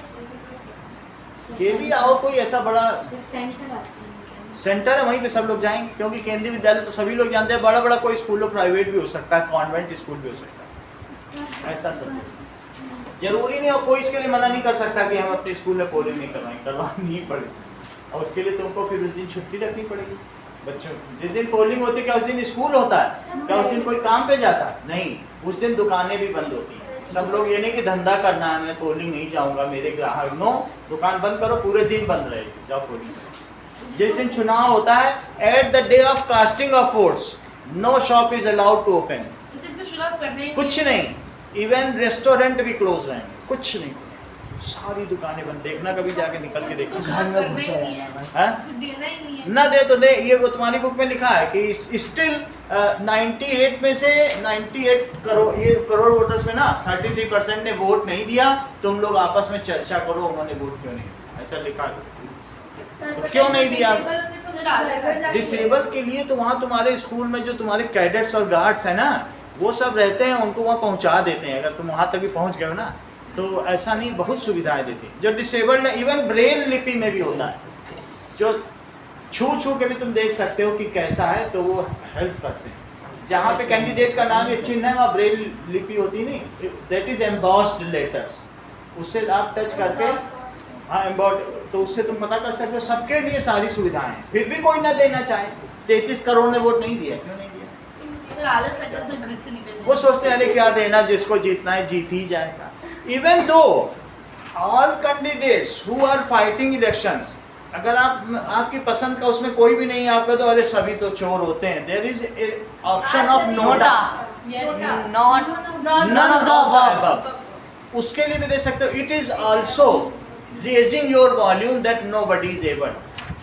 केवी और कोई ऐसा बड़ा सर सेंटर आते हैं। सेंटर है वहीं पे सब लोग जाएंगे, क्योंकि केंद्रीय विद्यालय तो सभी लोग जानते हैं। बड़ा बड़ा कोई स्कूल हो, प्राइवेट भी हो सकता है, कॉन्वेंट स्कूल भी हो सकता है, ऐसा सब जरूरी नहीं। और कोई इसके लिए मना नहीं कर सकता कि हम अपने स्कूल में पोलिंग नहीं करवाएंगे, करवानी ही पड़ेगी। और उसके लिए तुमको फिर उस दिन छुट्टी रखनी पड़ेगी बच्चों। जिस दिन पोलिंग होती है क्या उस दिन स्कूल होता है? क्या उस दिन कोई काम पे जाता है? नहीं, उस दिन दुकानें भी बंद होती हैं। सब लोग ये नहीं कि धंधा करना है, मैं पोलिंग नहीं जाऊंगा, मेरे ग्राहक नो, दुकान बंद करो, पूरे दिन बंद रहेगी, जाओ पोलिंग करो। जिस दिन चुनाव होता है, at the day of casting of votes, no shop is allowed to open. चुनाव करने कुछ नहीं, इवन रेस्टोरेंट भी क्लोज रहेंगे, कुछ नहीं, सारी दुकानें बंद, देखना कभी जाके निकल के देखना। घर में घुसा रहना बस। हैं? देना ही नहीं है। ना दे तो दे, ये वो तुम्हारी बुक में लिखा है कि स्टिल 98 में से 98 करोड़, ये करोड़ वोटर्स में ना 33% ने वोट नहीं दिया। तुम लोग आपस में चर्चा करो उन्होंने वोट क्यों नहीं दिया, ऐसा लिखा है। तो क्यों नहीं दिया? डिसेबल के लिए तो वहाँ तुम्हारे स्कूल में जो तुम्हारे कैडेट्स और गार्ड्स हैं ना, वो सब रहते हैं, उनको वहाँ पहुँचा देते हैं। अगर तुम वहाँ तक भी पहुँच गए हो ना, तो ऐसा नहीं, बहुत सुविधाएं देती हैं। जो डिसेबल्ड है, इवन ब्रेल लिपि में भी होता है, जो छू के भी तुम देख सकते हो कि कैसा है, तो वो हेल्प करते हैं। जहाँ पे कैंडिडेट का नाम या चिन्ह है, वहाँ ब्रेल लिपि होती नहीं, दैट इज एम्बॉस्ड लेटर्स, उससे आप टच करके, हाँ एम्बॉस्ड, तो उससे तुम पता कर सकते हो। सबके लिए सारी सुविधाएं हैं, फिर भी कोई ना देना चाहे। 33 करोड़ ने वोट नहीं दिया, क्यों नहीं दिया? सर आलस लगता है घर से निकल वो सोचते हैं अरे क्या देना, जिसको जीतना है जीत ही जाएगा। Even though all candidates who are fighting elections, अगर आपकी पसंद का उसमें कोई भी नहीं है आपका, तो अरे सभी तो चोर होते हैं। There is option of NOTA, not none of the above. उसके लिए भी दे सकते हो। It is also raising your volume that nobody is able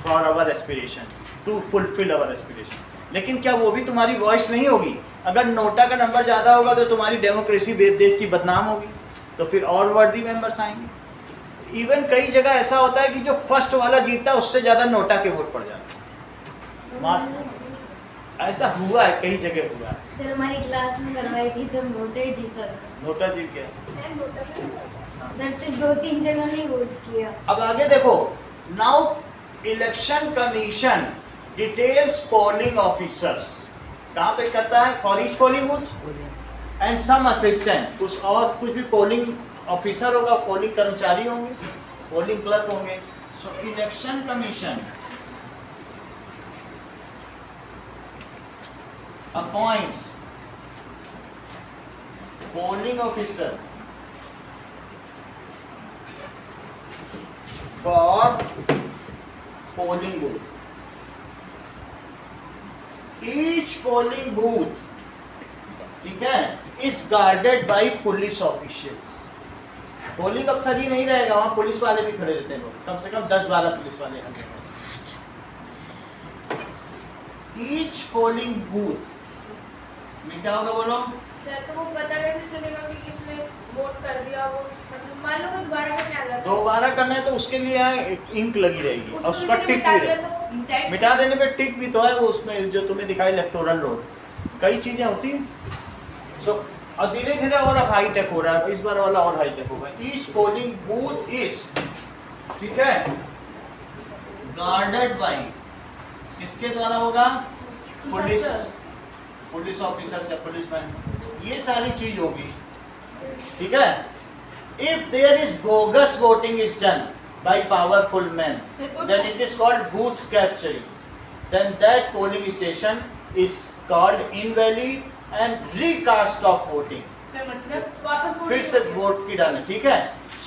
for our aspiration to fulfil our aspiration. लेकिन क्या वो भी तुम्हारी वॉइस नहीं होगी? अगर नोटा का नंबर ज़्यादा होगा तो तुम्हारी डेमोक्रेसी देश की बदनाम होगी, तो फिर और वर्दी मेंबर्स आएंगे। इवन कई जगह ऐसा होता है कि जो फर्स्ट वाला जीतता है उससे ज़्यादा नोटा के वोट पड़ जाते हैं। ऐसा हुआ है, कई जगह हुआ है। सर हमारी क्लास में करवाई थी तो नोटा ही जीता था। नोटा जीत गया। सर सिर्फ 2-3 जनों ने वोट किया। अब आगे देखो, now election commission details polling officers कहाँ पे करता है? For each polling booth and some assistant, कुछ भी पोलिंग ऑफिसर होगा, पोलिंग कर्मचारी होंगे, पोलिंग क्लर्क होंगे। So election commission appoints polling officer for polling booth. Each polling booth, ठीक है, is guarded by police officials. Polling अफसर ही नहीं रहेगा, वहाँ पुलिस वाले भी खड़े रहते हैं लोग, कम से कम 10-12 पुलिस वाले खड़े हैं। Each polling booth में क्या होगा बोलो? सर तो वो पता कैसे चलेगा कि किसने वोट कर दिया? वो मतलब मान लो कोई दोबारा करने आ जाता है, दोबारा करना है तो उसके लिए यहाँ इंक लगी रहेगी और उसका उसमें टिक मिटा भी दिया रहेगा। तो मिटा देने पे टिक भी तो है वो उसमें, जो तुम्हें दिखाई इलेक्टोरल रोल, कई चीजें होती हैं। सो और धीरे धीरे और हाईटेक हो रहा है, इस बार वाला और हाईटेक होगा। ईच पोलिंग बूथ इज, ठीक है, गार्डेड बाय, किसके द्वारा होगा? पुलिस ऑफिसर या पुलिसमैन, ये सारी चीज होगी, ठीक है। If there is bogus voting is done by powerful men, then it is called booth capturing. Then that polling station is called invalid and recast of voting. मतलब वापस वोट फिर से वोट की डालें, ठीक है।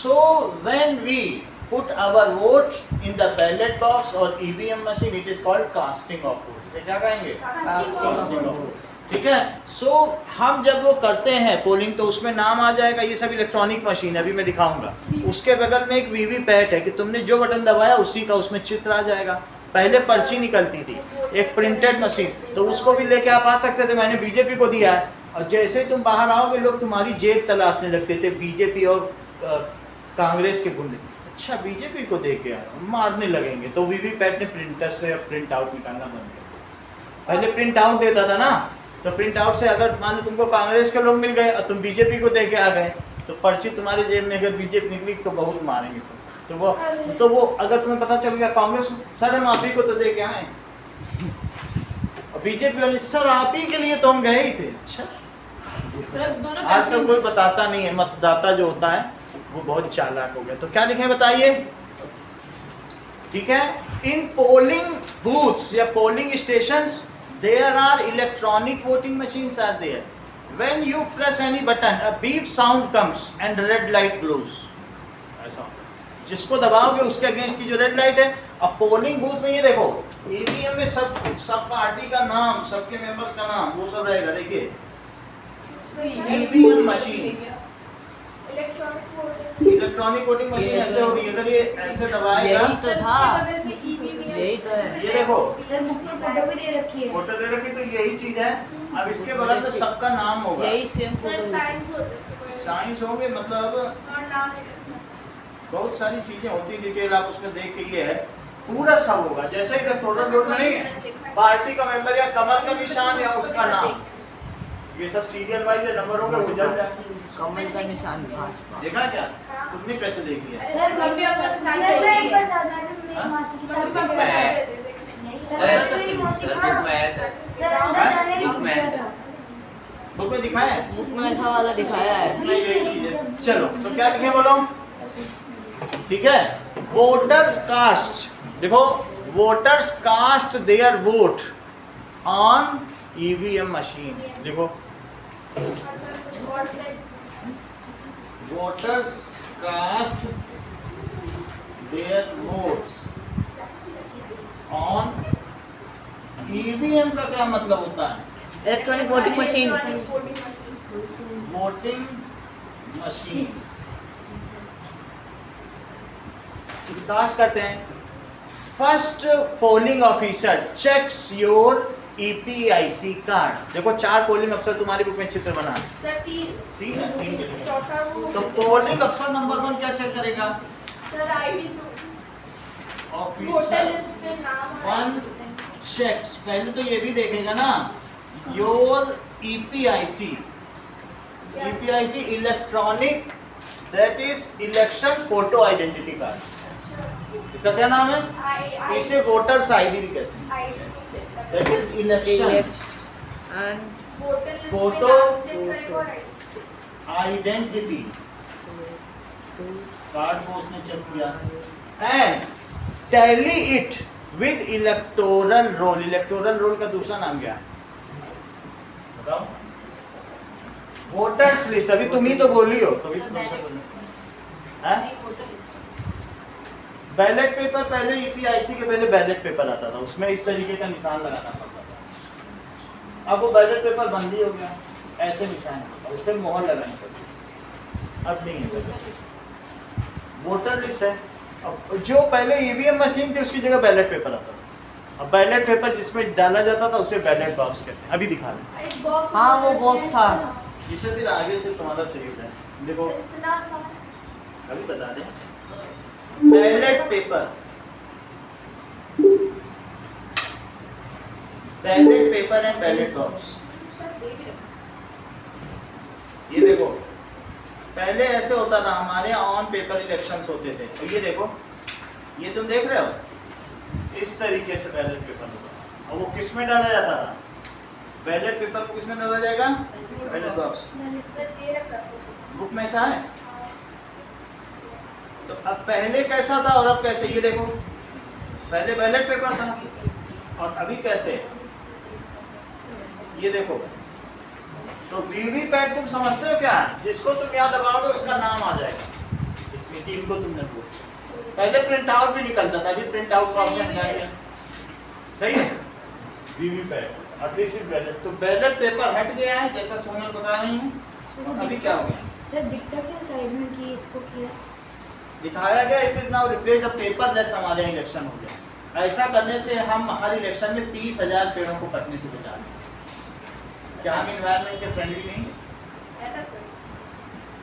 So when we put our vote in the ballot box or EVM machine, it is called casting of vote. इसे क्या कहेंगे? Casting of vote. ठीक है। सो हम जब वो करते हैं पोलिंग तो उसमें नाम आ जाएगा, ये सब इलेक्ट्रॉनिक मशीन है, अभी मैं दिखाऊंगा। उसके बगल में एक वीवीपैट है कि तुमने जो बटन दबाया उसी का उसमें चित्र आ जाएगा। पहले पर्ची निकलती थी, एक प्रिंटेड मशीन, तो उसको भी लेके आप आ सकते थे। मैंने बीजेपी को दिया है, और जैसे ही तुम बाहर आओगे लोग तुम्हारी जेब तलाशने लगते थे, बीजेपी और कांग्रेस के गुंडे। अच्छा बीजेपी को दे के आया, मारने लगेंगे। तो वीवीपैट ने प्रिंटर से प्रिंट आउट निकालना बंद कर। पहले प्रिंट आउट देता था ना, तो प्रिंट आउट से अगर मान लो तुमको कांग्रेस के लोग मिल गए और तुम बीजेपी को दे के आ गए, तो पर्ची तुम्हारी जेब में अगर बीजेपी निकली तो बहुत मारेंगे तुम। तो वो अगर तुम्हें पता चल गया कांग्रेस, सर हम आप ही को तो दे के आए, और बीजेपी वाले सर आप ही के लिए तो हम गए ही थे। अच्छा सर दोनों आजकल कोई बताता नहीं है, मतदाता जो होता है वो बहुत चालाक हो गया। तो क्या लिखे बताइए, ठीक है। इन पोलिंग बूथ्स या polling stations there are electronic voting machines are there. When you press any button, a beep sound comes and the red light glows. ऐसा जिसको दबाओगे उसके अगेंस्ट की जो रेड लाइट है। अब पोलिंग बूथ में ये देखो, ईवीएम में सब पार्टी का नाम, सबके मेंबर्स का नाम, वो सब रहेगा। देखिए EVM machine, electronic voting electronic voting machine ऐसे होगी, अगर ये ऐसे दबाएगा, यही तो था, ईवीएम यही तो है। ये देखो सर बुक में फोटो भी दे रखी है। फोटो दे रखी, तो यही चीज है। अब इसके बगल में सबका नाम होगा, यही सेम सर फोटो। साइंस होते हैं इसके कोई साइंस होंगे, मतलब और नाम लिखा बहुत सारी चीजें होती, डिटेल आप उसमें देख के, ये है पूरा सब होगा। जैसे इलेक्टोरल रोल में नहीं है पार्टी का मेंबर या कमर का निशान या उसका नाम, ये सब सीरियल वाइज नंबर होंगे, वो जल जाए। कमल का निशान था। देखा क्या तुमने, कैसे देख लिया? सर मैं एक बार साथ में मेरी मासी के साथ भी गया था। नहीं सर मेरी मौसी के साथ सर अंदर जाने की गया था। बुक में दिखाया है? बुक में ऐसा वाला दिखाया है। नहीं, यही चीज है। चलो तो क्या लिखे बोलो, ठीक है। वोटर्स कास्ट, देखो voters cast their vote on EVM machine, देखो voters cast their votes on EVM का क्या मतलब होता है? Electronic voting machine. Voting machine cast करते हैं। First polling officer checks your EPIC card, देखो 4 पोलिंग अफसर तुम्हारी बुक में चित्र बना, सर 3 ठीक है 3 के लिए। चौथा वो तो पोलिंग अफसर नंबर 1 क्या चेक करेगा? Sir ID voter officer list पे नाम 1 चेक्स, पहले तो ये भी देखेगा ना your EPIC, EPIC electronic, that is election photo identity card, इसका क्या नाम है? इसे वोटर्स आईडी भी कहते हैं, that is election photo identity card को उसने चेक किया। And tally it with electoral roll, electoral roll का दूसरा नाम क्या है बताओ? वोटर्स लिस्ट, अभी तुम ही तो बोली हो, कभी तुमसे बोली है। बैलेट पेपर, पहले ईपीआईसी के पहले बैलेट पेपर आता था, उसमें इस तरीके का निशान लगाना पड़ता था। अब वो बैलेट पेपर बंद ही हो गया, ऐसे निशान होता, उस पर मोहर लगानी पड़ती, अब नहीं है। वोटर लिस्ट है, अब जो पहले ईवीएम मशीन थी उसकी जगह बैलेट पेपर आता था। अब बैलेट पेपर जिसमें डाला जाता था उसे बैलेट बॉक्स कहते हैं। अभी दिखा दें, हाँ वो बॉक्स था। जिसे भी आगे से तुम्हारा सेव है, देखो इतना सा अभी बता दें। Ballot paper, ballot paper and ballot box, ये देखो पहले ऐसे होता था, हमारे यहाँ ऑन पेपर इलेक्शंस होते थे। तो ये देखो, ये तुम देख रहे हो, इस तरीके से बैलेट पेपर होता, और वो किस में डाला जाता था? बैलेट पेपर को किस में डाला जाएगा? Ballot box. बुक में ऐसा है। तो अब पहले कैसा था और अब कैसे, ये देखो पहले बैलेट पेपर था और अभी कैसे, ये देखो। तो वीवीपैट तुम समझते हो क्या? जिसको तुम यहाँ दबाओगे उसका नाम आ जाएगा, इसमें 3 को तुमने बोला। पहले प्रिंट आउट भी निकलता था, अभी प्रिंट आउट का ऑप्शन आ गया, सही है। वीवीपैट और दिस इज बैलेट। तो बैलेट पेपर हट गया है, जैसा सोनल बता रही हूँ। अभी क्या हो गया? सर दिखता क्या साइड में कि इसको किया दिखाया गया, it is now replace of paperless, हमारे इलेक्शन हो गया। ऐसा करने से हम हर इलेक्शन में 30,000 पेड़ों को कटने से बचा लें। क्या हम इन्वायरमेंट के फ्रेंडली नहीं?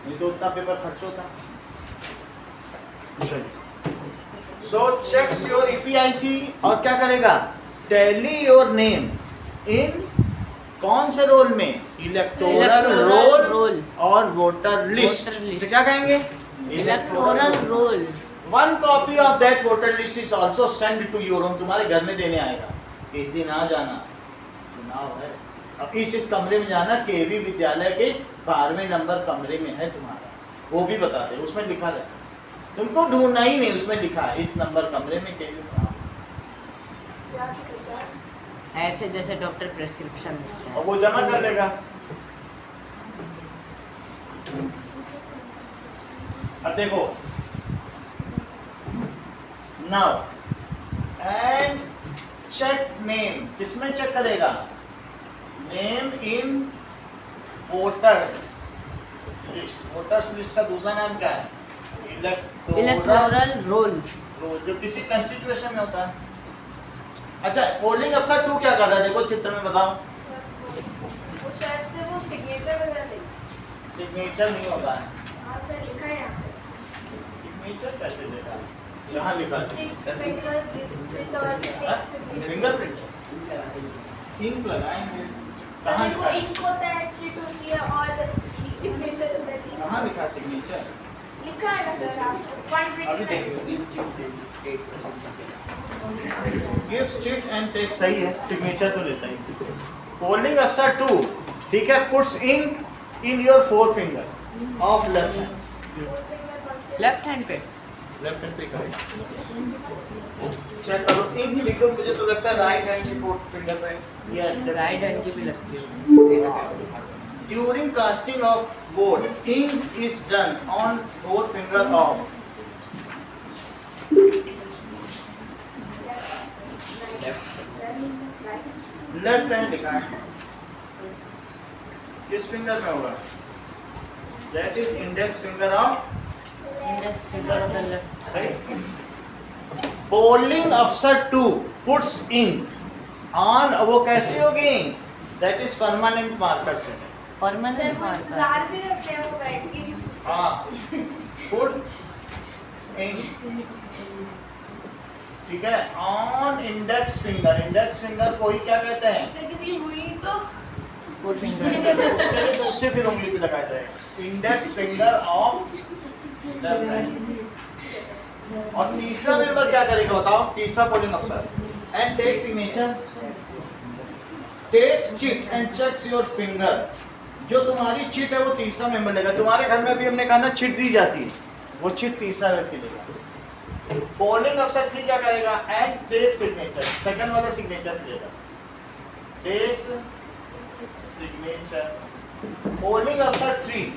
नहीं तो उतना पेपर खर्च होता। सो चेक्स योर ईपीआईसी और क्या करेगा? टैली योर नेम इन कौन से रोल में? इलेक्टोरल रोल और वोटर लिस्ट। इसे क्या कहेंगे? Electoral roll. 1 copy of that voter list is also send to your home, तुम्हारे घर में देने आएगा। इस दिन आ जाना, चुनाव है। अब इस कमरे में जाना, केवी विद्यालय के 12वें नंबर कमरे में है तुम्हारा, वो भी बता दे, उसमें लिखा है। तुमको ढूंढना ही नहीं, उसमें लिखा है इस नंबर कमरे में केवी। ऐसे जैसे डॉक्टर प्रेस्क्रिप्शन लिखता है। और वो जमा कर लेगा। अब देखो नाउ एंड चेक नेम, किसमें चेक करेगा? Name in voters list, voters list का दूसरा नाम क्या है? Electoral roll. रोल, जो किसी कॉन्स्टिट्यूशन में होता है। अच्छा, पोलिंग अफसर 2 क्या कर रहा है? देखो चित्र में बताओ। वो शायद से वो सिग्नेचर वगैरह ले। सिग्नेचर नहीं होता है। हाँ सर लिखा है यहाँ पे। सिग्नेचर कैसे देगा? यहाँ लिखा है फिंगरप्रिंट, इंक लगाएंगे। कहाँ देखो लिखा है? इंक होता है, चिट होती है और सिग्नेचर होता है। कहाँ लिखा है सिग्नेचर? लिखा है ना सर, आप अभी देखिए। गिव्स चिट एंड टेक्स सही है, सिग्नेचर तो लेता ही। पोलिंग अफसर 2, ठीक है, puts ink in your 4 finger of left hand. Left hand पे लेफ्ट हैंड पे करें, चेक करो। इंक लिख दो, मुझे तो लगता है राइट हैंड की 4 फिंगर पे या राइट हैंड की भी लगती है। During casting of vote ink is done on 4 finger of left hand लिखा है, किस फिंगर में होगा? That is index finger of index finger of the left. Polling अफसर 2 पुट्स इंक ऑन, वो कैसी होगी? दैट इज परमानेंट मार्कर से। Permanent marker. लाल भी रखते हैं वो बैठ के। हाँ, पुट इंक, ठीक है, on index finger. Index finger को ही क्या कहते हैं? कभी हुई तो फोर फिंगर। उसके लिए दूसरे फिर उंगली पे लगाया जाएगा। Index finger of left hand. और तीसरा मेंबर क्या करेगा बताओ? तीसरा पोलिंग अफसर and take signature, take chit and checks your finger. जो तुम्हारी चिट है वो तीसरा मेंबर लेगा। तुम्हारे घर में भी हमने कहा ना चिट दी जाती है, वो चिट तीसरा व्यक्ति लेगा। पोलिंग अफसर 3 क्या करेगा? एंड टेक सिग्नेचर, सेकंड वाला सिग्नेचर लेगा। Takes signature. पोलिंग अफसर 3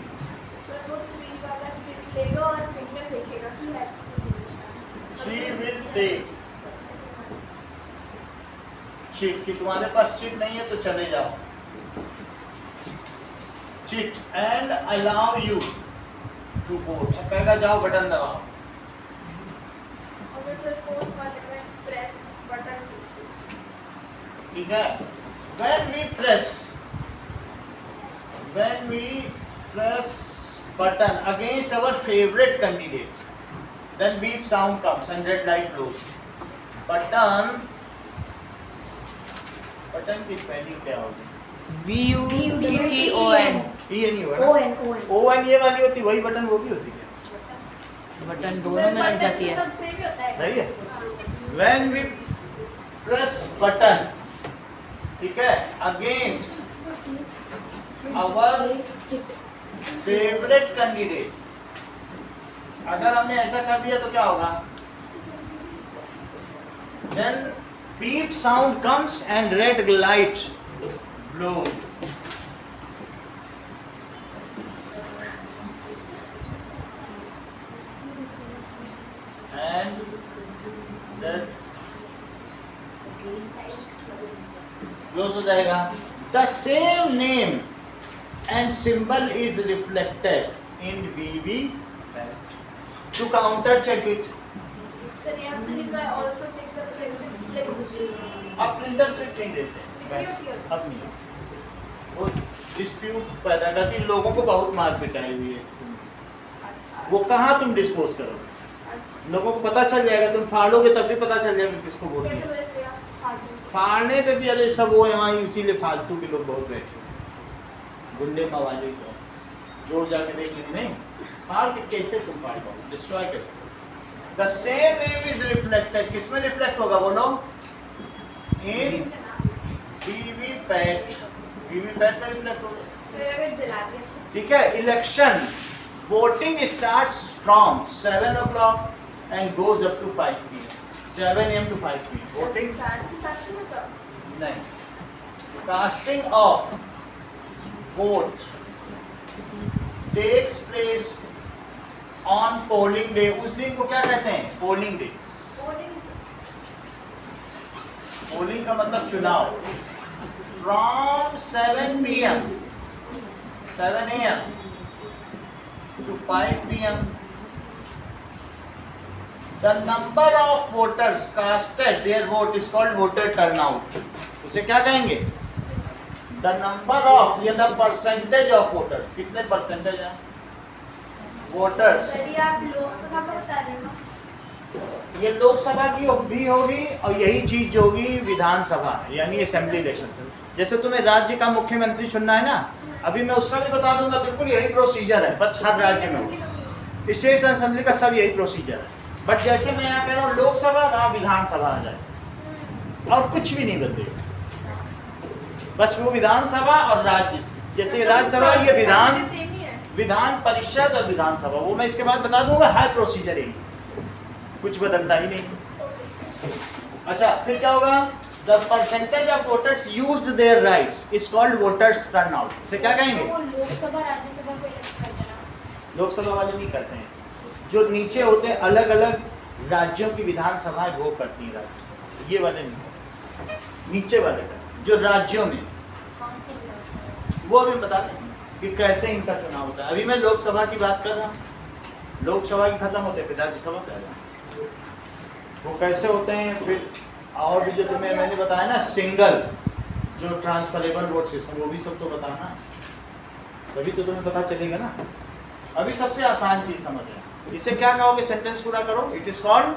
सर वो 3 वाला चिट लेगा और फिंगर देखेगा कि है। 3 will take चिट, कि तुम्हारे पास चिट नहीं है तो चले जाओ। Chit and allow you to vote, कहेगा जाओ बटन दबाओ। और सर 4th वाले में प्रेस बटन। ठीक है, when we press button against our favorite candidate, then beep sound comes and red light blows. Button की स्पेलिंग क्या होगी? VUTTON। ये नहीं होगा ना? ON ये वाली होती, वही बटन वो भी होती है। बटन दोनों में लग जाती है। सब सेम ही होता है। सही है। When we press button, ठीक है, against our favorite candidate, अगर हमने ऐसा कर दिया तो क्या होगा? Then beep sound comes and red light blows. And that close हो जाएगा। The same name and symbol is reflected in VVPAT to counter check it. Sir यहाँ पे लिखा है also check the printed slip। अब प्रिंटर से नहीं देते, अब नहीं है। वो डिस्प्यूट पैदा करती है, लोगों को बहुत मार पिटाई हुई है। वो कहाँ तुम डिस्पोज करोगे? लोगों को पता चल जाएगा, तुम फाड़ोगे तब भी पता चल जाएगा किसको वोट कैसे दिया। बोलते हैं आप? फाड़ने पे भी अरे सब वो यहाँ इसीलिए फालतू के लोग बहुत बैठे हैं। गुंडे मवाली को जोड़ जाके देख लेंगे, नहीं फाड़ के कैसे तुम फाड़ पाओगे, डिस्ट्रॉय कैसे? The same name is reflected, किसमें रिफ्लेक्ट होगा बोलो? इन वीवीपैट, वीवीपैट में रिफ्लेक्ट होगा। सर अगर जलाते हैं ठीक है, election voting starts from 7 o'clock and goes up to 5 p.m. 7 a.m. to 5 p.m. Voting साथ में होता। नहीं, casting of vote takes place on polling day. उस दिन को क्या कहते हैं? Polling day. पोलिंग का मतलब चुनाव। From 7 p.m. 7 a.m. to 5 p.m. The number of voters casted their vote is called voter turnout. उसे क्या कहेंगे? The number of या the percentage of voters. कितने परसेंटेज हैं वोटर्स? यदि आप लोकसभा का बता रहे हो ये लोकसभा की भी होगी और यही चीज जो होगी विधानसभा यानी असेंबली इलेक्शन। जैसे तुम्हें राज्य का मुख्यमंत्री चुनना है ना, अभी मैं उसका भी बता दूंगा, बिल्कुल यही प्रोसीजर है, बस हर राज्य में हो। स्टेट असेंबली का सब यही प्रोसीजर है, बट जैसे मैं यहाँ कह रहा हूँ लोकसभा वहाँ विधानसभा आ जाए और कुछ भी नहीं बदलेगा, बस वो विधानसभा और राज्य, जैसे राज्यसभा ये विधान परिषद और विधानसभा, वो मैं इसके बाद बता दूंगा, हर प्रोसीजर यही, कुछ बदलता ही नहीं। अच्छा फिर क्या होगा? The percentage of voters used their rights is called voters turnout. इसे क्या कहेंगे? वो लोकसभा राज्यसभा को इलेक्ट करते हैं। लोकसभा वाले नहीं करते हैं, जो नीचे होते हैं अलग अलग राज्यों की विधानसभाएं वो करती हैं राज्यसभा, ये वाले नहीं, नीचे वाले का जो राज्यों में, कौन से विधानसभा? वो अभी बता दें कि कैसे इनका चुनाव होता है। अभी मैं लोकसभा की बात कर रहा हूँ, लोकसभा की खत्म होते फिर राज्यसभा पे आ जाए, वो कैसे होते हैं। फिर और भी जो तुम्हें मैंने बताया ना सिंगल जो ट्रांसफरेबल वोट सिस्टम, वो भी सब तो बताना, तभी तो तुम्हें पता चलेगा ना। अभी सबसे आसान चीज समझ है, इसे क्या कहोगे? सेंटेंस पूरा करो। इट इज कॉल्ड,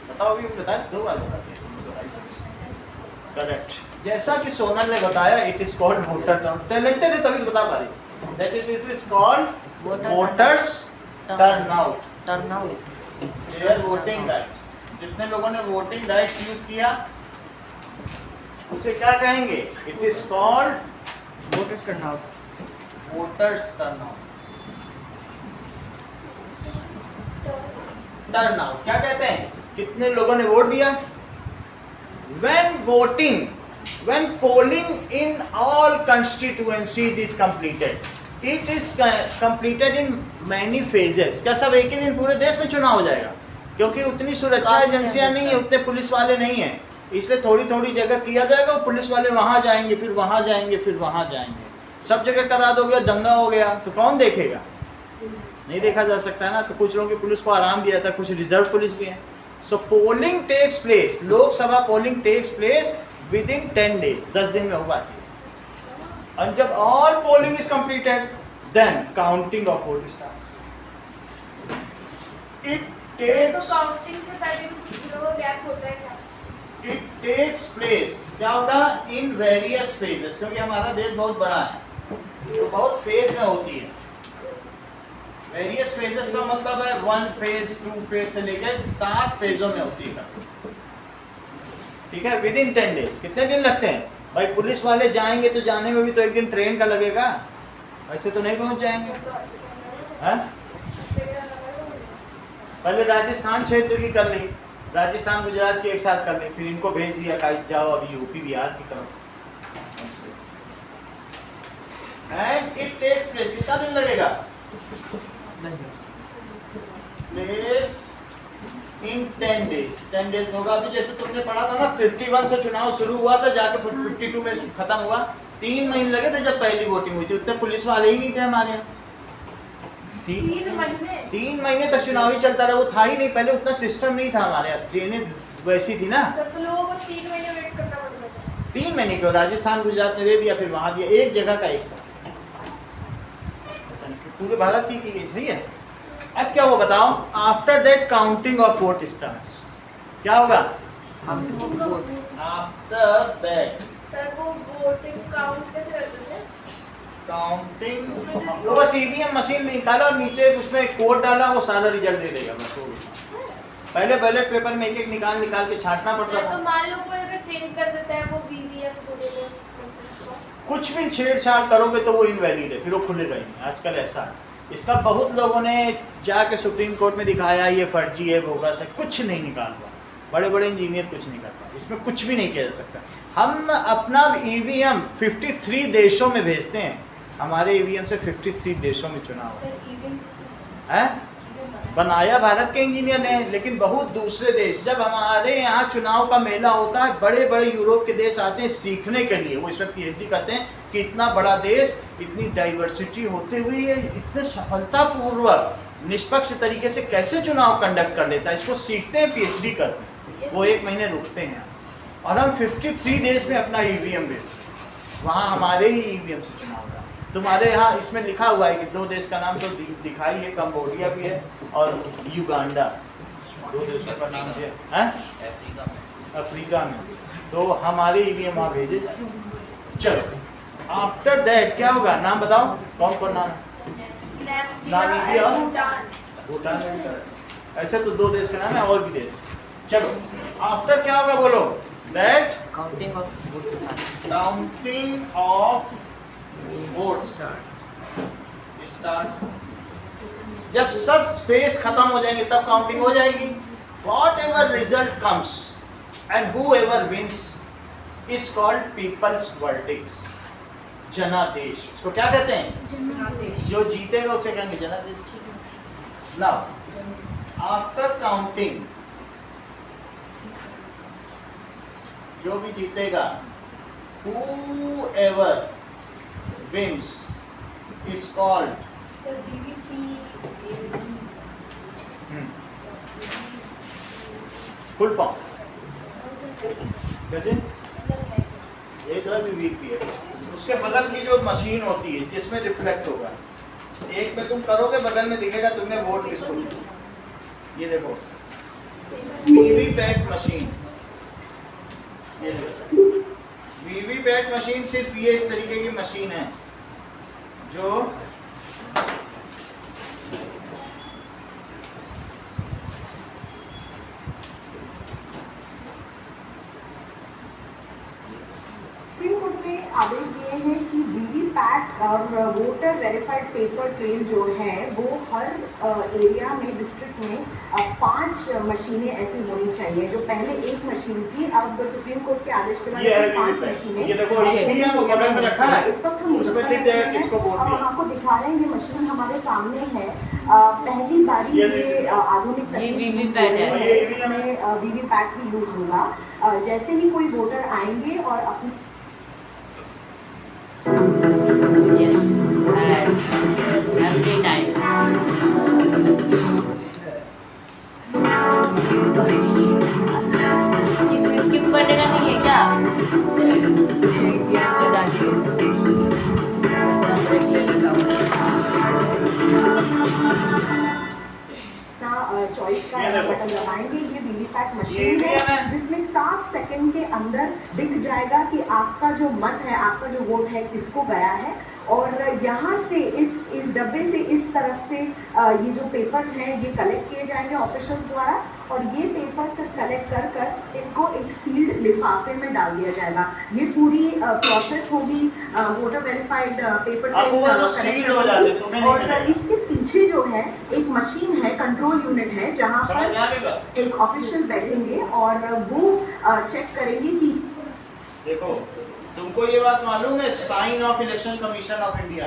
बताओ अभी बताया, दो बार बताते करेक्ट। जैसा कि सोनल ने बताया, it is called voter turn, talented है तभी तो बता पा रही, that it is called voters turnout, their voting rights. जितने लोगों ने वोटिंग राइट्स यूज किया उसे क्या कहेंगे? It is called voters turnout, voters turnout. Turnout क्या कहते हैं? कितने लोगों ने वोट दिया? When voting, when polling in all constituencies is completed, it is completed in many phases। क्या सब एक ही दिन पूरे देश में चुनाव हो जाएगा? क्योंकि उतनी सुरक्षा एजेंसियां नहीं है, उतने पुलिस वाले नहीं हैं, इसलिए थोड़ी थोड़ी जगह किया जाएगा, और पुलिस वाले वहाँ जाएंगे, फिर वहाँ जाएंगे, फिर वहाँ जाएंगे। सब जगह करा दोगे, दंगा हो गया तो कौन देखेगा? नहीं देखा जा सकता है ना। तो कुछ लोगों की पुलिस को आराम दिया था, कुछ रिजर्व पुलिस भी है। So polling takes place, Lok Sabha polling takes place within 10 days, 10 दिन में हो पाती है। और जब all polling is completed then counting of vote starts. It तो टेक्स काउंटिंग से पहले जो गैप होता है क्या? इट टेक्स प्लेस क्या होगा? इन वेरियस फेजेस, क्योंकि हमारा देश बहुत बड़ा है तो बहुत फेज में होती है। वेरियस फेजेस का मतलब है 1 फेज 2 फेज से लेकर 7 फेजों में होती है, ठीक है। With in 10 days। कितने दिन लगते हैं भाई? पुलिस वाले जाएंगे तो जाने में भी तो एक दिन ट्रेन का लगेगा, ऐसे तो नहीं पहुंच जाएंगे। है? पहले राजस्थान क्षेत्र की कर ली, राजस्थान गुजरात की एक साथ कर ली, फिर इनको भेज दिया कि जाओ अभी यूपी बिहार की तरफ। एंड इट टेक्स प्लेस, कितना दिन लगेगा? Place in 10 days। 10 days होगा। अभी जैसे तुमने पढ़ा था ना 51 से चुनाव शुरू हुआ था, जाकर 52 में खत्म हुआ। 3 महीने लगे थे जब पहली वोटिंग हुई थी, उतने पुलिस वाले ही नहीं थे हमारे यहाँ। 3 महीने तक चुनाव ही चलता रहा, वो था ही नहीं पहले, उतना सिस्टम नहीं था हमारे यहाँ, ट्रेनें वैसी थी ना। तो लोगों को 3 महीने वेट करना पड़ता था। 3 महीने क्यों? राजस्थान गुजरात ने दे दिया, फिर वहाँ दिया, एक जगह का एक साथ, ऐसा नहीं पूरे भारत की गई, सही है। अब क्या वो बताओ? After that counting of vote starts, क्या होगा? आफ्टर दैट सर वो वोटिंग काउंट कैसे करते थे? काउंटिंग, वो बस ईवीएम मशीन में निकाला और नीचे उसमें कोड डाला, वो सारा रिजल्ट दे देगा, बस हो गया। पहले बैलेट पेपर में एक एक निकाल के छांटना पड़ता तो था। मान लो कोई अगर चेंज कर देता है वो वीवीएम को, कुछ भी छेड़छाड़ करोगे तो वो इनवैलिड है, फिर वो खुलेगा ही नहीं। आजकल ऐसा है, इसका बहुत लोगों ने जाके सुप्रीम कोर्ट में दिखाया, ये फर्जी है, बोगस है, कुछ नहीं निकाल पाए। बड़े बड़े इंजीनियर कुछ नहीं कर पाए, इसमें कुछ भी नहीं किया जा सकता। हम अपना ईवीएम 53 देशों में भेजते हैं, हमारे ईवीएम से 53 देशों में चुनाव है। बनाया भारत के इंजीनियर ने, लेकिन बहुत दूसरे देश, जब हमारे यहाँ चुनाव का मेला होता है, बड़े बड़े यूरोप के देश आते हैं सीखने के लिए, वो इसमें पीएचडी करते हैं कि इतना बड़ा देश इतनी डाइवर्सिटी होते हुए ये इतने सफलतापूर्वक निष्पक्ष तरीके से कैसे चुनाव कंडक्ट कर लेता है, इसको सीखते हैं, पीएचडी करते हैं। वो 1 महीने रुकते हैं और हम 53 देश में अपना ईवीएम बेचते हैं, वहाँ हमारे ही ईवीएम से चुनाव होगा। तुम्हारे यहाँ इसमें लिखा हुआ है कि 2 देश का नाम तो दिखाई है, कंबोडिया भी है और युगांडा, 2 देशों का नाम दिया है अफ्रीका में, तो हमारे ईवीएम वहाँ भेजे जाए। चलो आफ्टर दैट क्या होगा, नाम बताओ कौन कौन नाम है? नामीबिया और भूटान में भी ऐसे तो 2 देश का नाम है, और भी देश। चलो आफ्टर क्या होगा बोलो? That counting of votes counting of votes starts. जब सब स्पेस खत्म हो जाएंगे तब काउंटिंग हो जाएगी। Whatever result comes and whoever wins is called people's verdicts, जनादेश। इसको क्या कहते हैं? जो जीतेगा उसे कहेंगे जनादेश। नाउ आफ्टर काउंटिंग जो भी जीतेगा, whoever wins is called full form. कैसे? ये तो वीवीपी है, उसके बगल की जो मशीन होती है जिसमें रिफ्लेक्ट होगा, एक में तुम करोगे बगल में दिखेगा तुमने वोट किसको दिया। ये देखो वीवीपैट मशीन, ये देखो वीवीपैट मशीन सिर्फ ये इस तरीके की मशीन है जो सुप्रीम कोर्ट ने आदेश दिए हैं कि वीवीपैट और वोटर वेरीफाइड पेपर ट्रेल जो है वो हर एरिया में, डिस्ट्रिक्ट में 5 मशीनें ऐसी होनी चाहिए। जो पहले 1 मशीन थी, अब सुप्रीम कोर्ट के आदेश के बाद ये है 5 ये मशीनें। ये देखो ये वो बगल में रखा है, इस वक्त हम उसमें दिख जाएगा किसको वोट हम दिया। आपको दिखा रहे हैं, ये मशीन हमारे सामने है। पहली बारी ये ये आधुनिक ये तकनीक वीवीपैट है। जिसमें वीवीपैट भी यूज होगा। जैसे ही कोई वोटर आएंगे और अपनी every time इसमें स्किप करने का नहीं है क्या? चॉइस का ये देखो। बटन दबाएंगे, ये वीवीपैट ये मशीन EVM है है। जिसमें 7 सेकंड के अंदर दिख जाएगा कि आपका जो मत है, आपका जो वोट है किसको गया है। और यहाँ से इस डब्बे से इस तरफ से ये जो पेपर्स हैं ये कलेक्ट किए जाएंगे ऑफिशियल्स द्वारा, और ये पेपर फिर कलेक्ट कर कर इनको एक सील्ड लिफाफे में डाल दिया जाएगा। ये पूरी प्रोसेस होगी वोटर वेरीफाइड पेपर आपको वो सील्ड हो जाते हैं, तुम्हें नहीं और मिलेगा। इसके पीछे जो है एक मशीन है, कंट्रोल यूनिट है, जहाँ समझ पर में आ गया? एक ऑफिशियल बैठेंगे और वो चेक करेंगे कि देखो तुमको ये बात मालूम है, sign of election commission of India,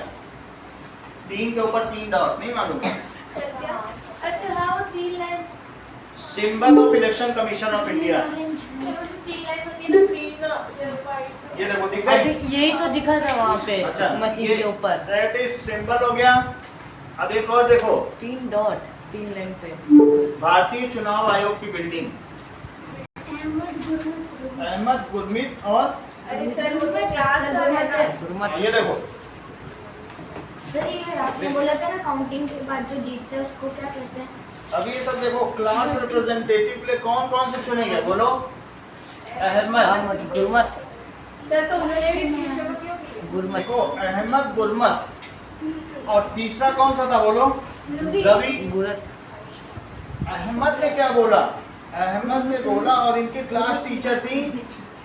3 के ऊपर 3 डॉट, नहीं मालूम? अच्छा हाँ, वो 3 lines, symbol of election commission of India. वो जो 3 लाइन्स होती है ना, ग्रीन वाइट, ये देखो दिख गई? अभी यही तो दिखा था वहाँ पे अच्छा मशीन के ऊपर दैट इज सिंबल हो गया। अब एक और देखो, 3 डॉट 3 लाइन पे भारतीय चुनाव आयोग की बिल्डिंग, अहमद गुरमीत और अरे सर वो तो क्लास का है ना। गुरमत। ये देखो सर ये आपने बोला था ना काउंटिंग के बाद जो जीतते हैं उसको क्या कहते हैं? अब ये सब देखो, क्लास रिप्रेजेंटेटिव के लिए कौन कौन से चुनेंगे बोलो? अहमद गुरमत सर तो उन्होंने भी फ्यूचर में क्यों की? गुरमत देखो, अहमद गुरमत, और तीसरा कौन सा था बोलो? रवि। गुरत। अहमद ने क्या बोला? अहमद ने बोला, और इनकी क्लास टीचर थी।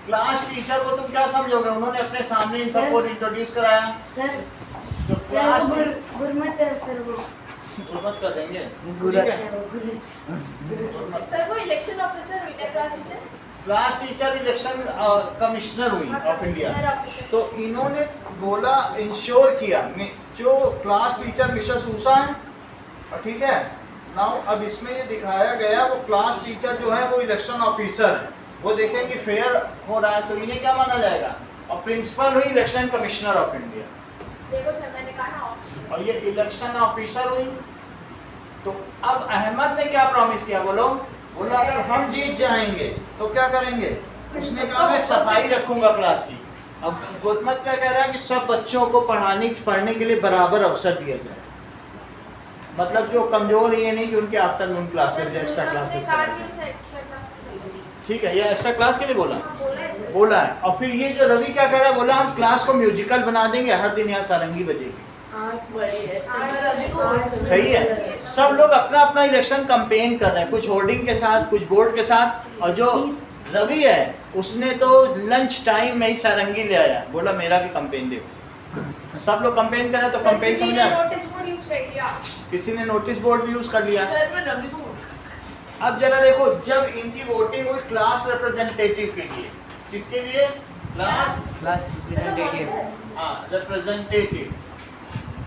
क्लास टीचर को तुम क्या समझोगे? उन्होंने अपने सामने इन सबको इंट्रोड्यूस कराया। सर जो सर क्लास वो गुरमत है सर, वो गुरमत कर देंगे। गुरत। ठीक है? गुरमत। सर वो इलेक्शन ऑफिसर हुई ना, class teacher, class teacher election commissioner हुई ऑफ इंडिया। तो इन्होंने बोला, इंश्योर किया, जो क्लास टीचर मिसेस उषा है, और ठीक है नाउ अब इसमें ये दिखाया गया वो क्लास टीचर जो है वो इलेक्शन ऑफिसर, वो देखेंगे फेयर हो रहा है तो इन्हें क्या माना जाएगा? और प्रिंसिपल हुई इलेक्शन कमिश्नर ऑफ इंडिया, देखो सर मैंने कहा ना और ये इलेक्शन ऑफिसर हुई। तो अब अहमद ने क्या प्रॉमिस किया, बोलो? बोला अगर हम जीत जाएंगे तो क्या करेंगे? उसने कहा मैं सफाई रखूंगा क्लास की। अब हुकूमत क्या कह रहा है कि सब बच्चों को पढ़ने के लिए बराबर अवसर दिया जाए, मतलब जो कमजोर ये नहीं कि उनके आफ्टरनून क्लासेस या एक्स्ट्रा क्लासेस, ठीक है, ये एक्स्ट्रा क्लास के लिए बोला बोला है। और फिर ये जो रवि क्या कह रहा है, बोला हम क्लास को म्यूजिकल बना देंगे, हर दिन यहाँ सारंगी बजेगी। सही है, सब लोग अपना अपना इलेक्शन कैंपेन कर रहे हैं, कुछ होर्डिंग के साथ, कुछ बोर्ड के साथ। और जो रवि है उसने तो लंच टाइम में ही सारंगी ले आया, बोला मेरा भी कैंपेन दे। सब लोग कैंपेन कर रहे हैं तो कैंपेन समझा, नोटिस बोर्ड यूज कर लिया किसी ने नोटिस बोर्ड भी यूज कर लिया। सर मैं रवि को अब जरा देखो, जब इनकी वोटिंग हुई क्लास रिप्रेजेंटेटिव के लिए, किसके लिए? Class representative. रिप्रेजेंटेटिव।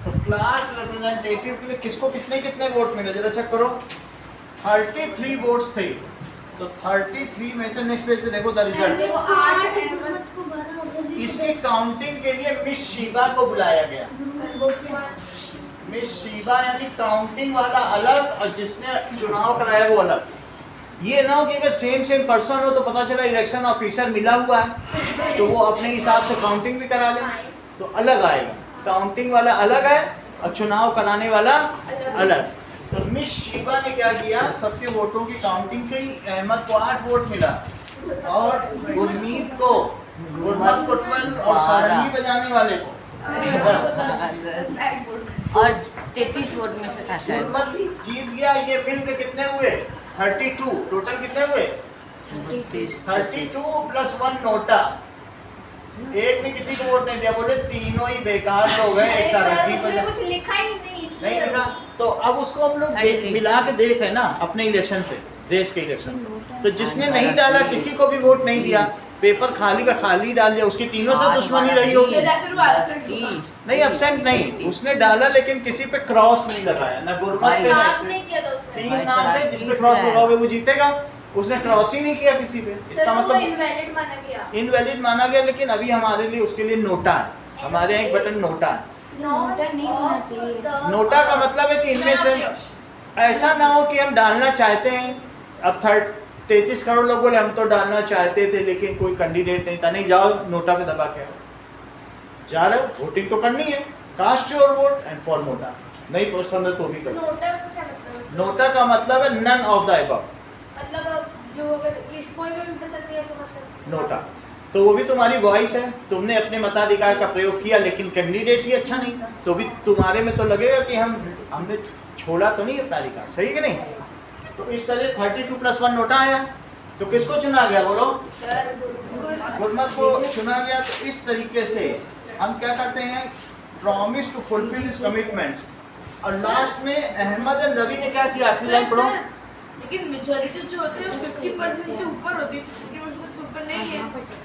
तो क्लास रिप्रेजेंटेटिव के लिए किसको कितने कितने वोट मिले, जरा चेक करो। 33 वोट्स थे। तो 33 में से नेक्स्ट पेज पे देखो द रिजल्ट्स। इसकी काउंटिंग के लिए मिस शीबा को बुलाया गया। मिस शीबा यानी काउंटिंग वाला अलग और जिसने चुनाव कराया वो अलग। ये ना हो कि अगर सेम पर्सन हो तो पता चला इलेक्शन ऑफिसर मिला हुआ है तो वो अपने हिसाब से काउंटिंग भी करा ले, तो अलग आएगा। काउंटिंग वाला अलग है और चुनाव कराने वाला अलग। तो मिस शीबा ने क्या किया, सबके वोटों की काउंटिंग की। अहमद को 8 वोट मिला और गुरमीत को 12 और सारंगी बजाने वाले को 10। और 33 वोट में से था शायद। गुरमीत जीत गया। ये मिलकर कितने हुए? 32। टोटल कितने हुए? 32 प्लस 1 नोटा। एक भी किसी को वोट नहीं दिया, बोले तीनों ही बेकार लोग हैं। एक सारंगी बजा कुछ लिखा ही नहीं लिखा। तो अब उसको हम लोग मिला के देख रहे हैं ना अपने इलेक्शन से, देश के इलेक्शन से। तो जिसने नहीं डाला, किसी को भी वोट नहीं दिया, पेपर खाली का खाली डाल दिया, उसकी तीनों से दुश्मनी रही होगी। नहीं, एब्सेंट नहीं, उसने डाला लेकिन किसी पे क्रॉस नहीं लगाया, ना गुरमत पे ना इसपे। 3 नाम पे जिस पे क्रॉस होगा वो जीतेगा। उसने क्रॉस ही नहीं किया किसी पे, इसका मतलब इनवैलिड माना गया। इनवैलिड माना गया। लेकिन अभी हमारे लिए उसके लिए नोटा है, हमारे यहाँ एक बटन नोटा है। नोटा नहीं होना चाहिए। नोटा का मतलब है कि इनमें से ऐसा ना हो कि हम डालना चाहते हैं। अब 33 करोड़ लोग बोले हम तो डालना चाहते थे लेकिन कोई कैंडिडेट नहीं था। नहीं, जाओ नोटा पे दबा के जा रहे हो, वोटिंग तो करनी है। Cast your vote and for NOTA. नहीं पसंद है तो भी करो। नोटा का क्या मतलब है? नोटा का मतलब है नन ऑफ द अबव। मतलब जो अगर किसी कोई भी पसंद नहीं है तो मतलब नोटा तो वो भी तुम्हारी वॉइस है, तुमने अपने मताधिकार का प्रयोग किया लेकिन कैंडिडेट ही अच्छा नहीं था, तो भी तुम्हारे में तो लगेगा कि हमने छोड़ा तो नहीं अपना अधिकार। सही कि नहीं? तो इस तरह 32 प्लस 1 नोटा आया। तो किसको चुना गया, बोलो? गुरमत को चुना गया। तो इस तरीके से हम क्या करते हैं, promise to fulfil his commitments. और लास्ट में अहमद एंड रवि ने क्या किया, पढ़ो। लेकिन मेजॉरिटी जो होते हैं 50% से ऊपर होती है, 50% से ऊपर नहीं है।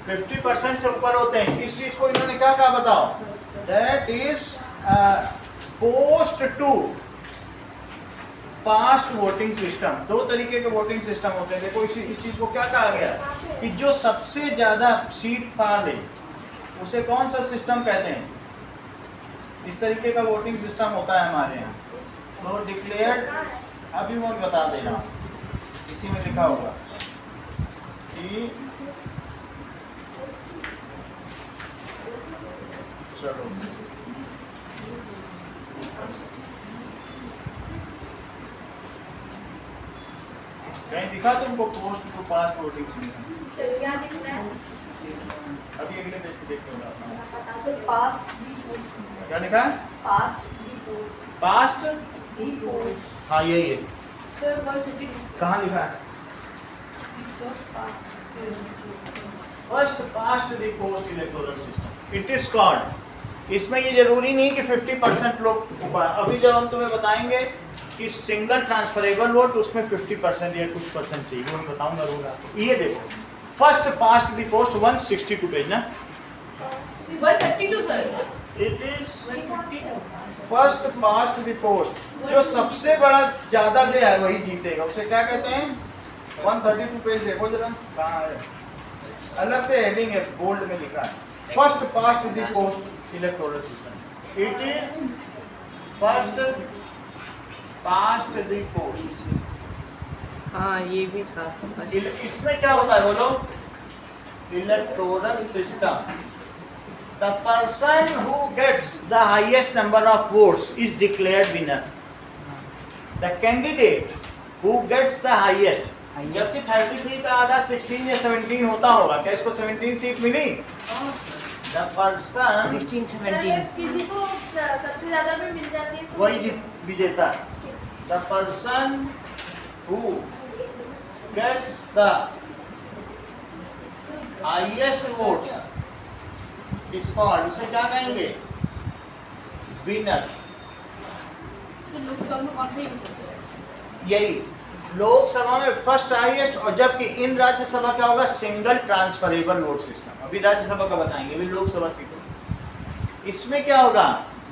50% से ऊपर होते हैं। इस चीज को इन्होंने क्या कहा बताओ? That is post to fast voting system. 2 तरीके के वोटिंग सिस्टम होते हैं। देखो इस चीज को क्या कहा गया कि जो सबसे ज्यादा सीट पा ले उसे कौन सा सिस्टम कहते हैं? इस तरीके का वोटिंग सिस्टम होता है हमारे यहाँ। तो डिक्लेयर्ड, अभी मैं बता दे रहा हूँ, इसी में लिखा होगा कि चलो कहीं दिखा तुमको post to fast voting system? क्या दिख रहा है? अभी अगले पेज पे देखते हो तो पास क्या लिखा है? पास्ट। हाँ यही है। कहाँ लिखा है? First past the post electoral system it is called. इसमें ये जरूरी नहीं कि 50% लोग, अभी जब हम तुम्हें बताएंगे कि सिंगल ट्रांसफरेबल वोट उसमें 50% या कुछ परसेंट चाहिए, वो मैं बताऊंगा रोज आपको। ये देखो first past the post 162 page ना, 132 sir. It is first past the post. जो सबसे बड़ा ज्यादा ले आए वही जीतेगा, उसे क्या कहते हैं? 132 पेज देखो जरा, कहाँ है? अलग से हेडिंग है, बोल्ड में लिखा है। first past the post electoral system. It is first past the post. हाँ ये भी था। इसमें क्या होता है बोलो? Electoral system. The person who gets the highest number of votes is declared winner. The candidate who gets the highest, जबकि 33 का आधा 16 या 17 होता होगा, क्या इसको 17 सीट मिली? The person 16, 17 किसी को सबसे ज्यादा भी मिल जाती है तो वही विजेता है। The person who gets the highest votes is called, उसे क्या कहेंगे? Winner। तो लोकसभा में कौन सा यूज करते हैं? यही लोकसभा में फर्स्ट हाईएस्ट, और जबकि इन राज्यसभा क्या होगा? Single transferable vote system. अभी राज्यसभा का बताएंगे, अभी लोकसभा सीखो। इसमें क्या होगा?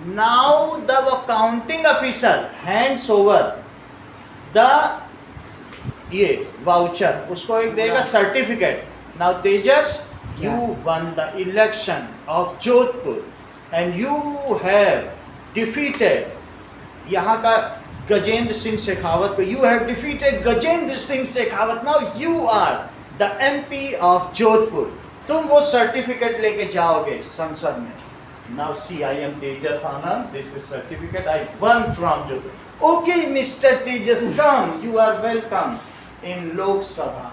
Now the counting officer hands over the ये वाउचर, उसको एक देगा certificate. Now Tejas, you won the election of Jodhpur and you have defeated यहाँ का गजेंद्र सिंह शेखावत को, you have defeated Gajendra Singh Shekhawat, now you are the MP of Jodhpur। तुम वो certificate लेके जाओगे संसद में। Now see, I am Tejas Anand, this is certificate I won from Jodhpur। Okay Mr. Tejas, come, you are welcome in Lok Sabha।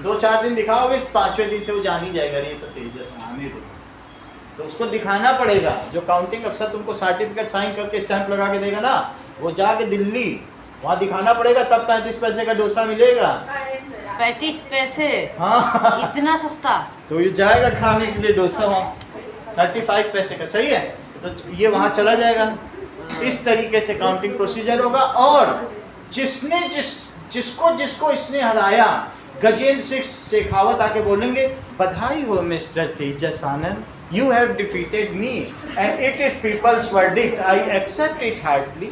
2-4 दिन दिखाओगे, 5वें दिन से वो जान ही जाएगा, नहीं तो तेजस आने दो। तो उसको दिखाना पड़ेगा, जो काउंटिंग अफसर तुमको सर्टिफिकेट साइन करके स्टैंप लगा के देगा ना, वो जाके दिल्ली वहाँ दिखाना पड़ेगा, तब 35 पैसे का डोसा मिलेगा। 35 पैसे? हाँ इतना सस्ता? तो ये जाएगा खाने के लिए डोसा वहाँ 35 पैसे का, सही है? तो ये वहाँ चला जाएगा। इस तरीके से काउंटिंग प्रोसीजर होगा। और जिसको इसने हराया, गजेंद्र सिंह शेखावत आके बोलेंगे, बधाई हो mister Tejas Anand, you have defeated me and it is people's verdict, I accept it heartily.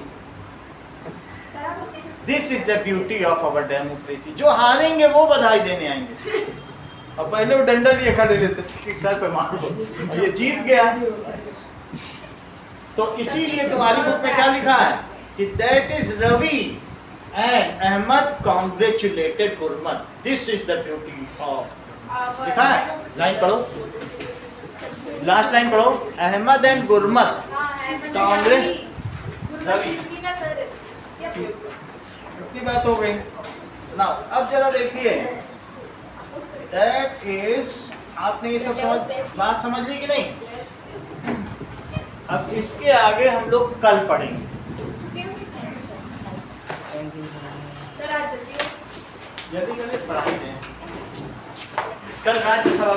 This is the beauty of our democracy. जो हारेंगे वो बधाई देने आएंगे, और पहले वो डंडा लिए खड़े रहते थे कि सर पे मार दो, और ये जीत गया। तो इसीलिए तुम्हारी बुक में क्या लिखा है कि that is Ravi and Ahmed congratulated Gurmat. This is the beauty of। लिखा है, लाइन पढ़ो, लास्ट लाइन पढ़ो। अहमद एंड गुरमत कांग्रेस रवि। इतनी बात हो गई ना। अब जरा देखिए, दैट इज, आपने ये सब बात समझ ली कि नहीं? अब इसके आगे हम लोग कल पढ़ेंगे। जल्दी जल्दी पढ़ाई दें, कल राज्यसभा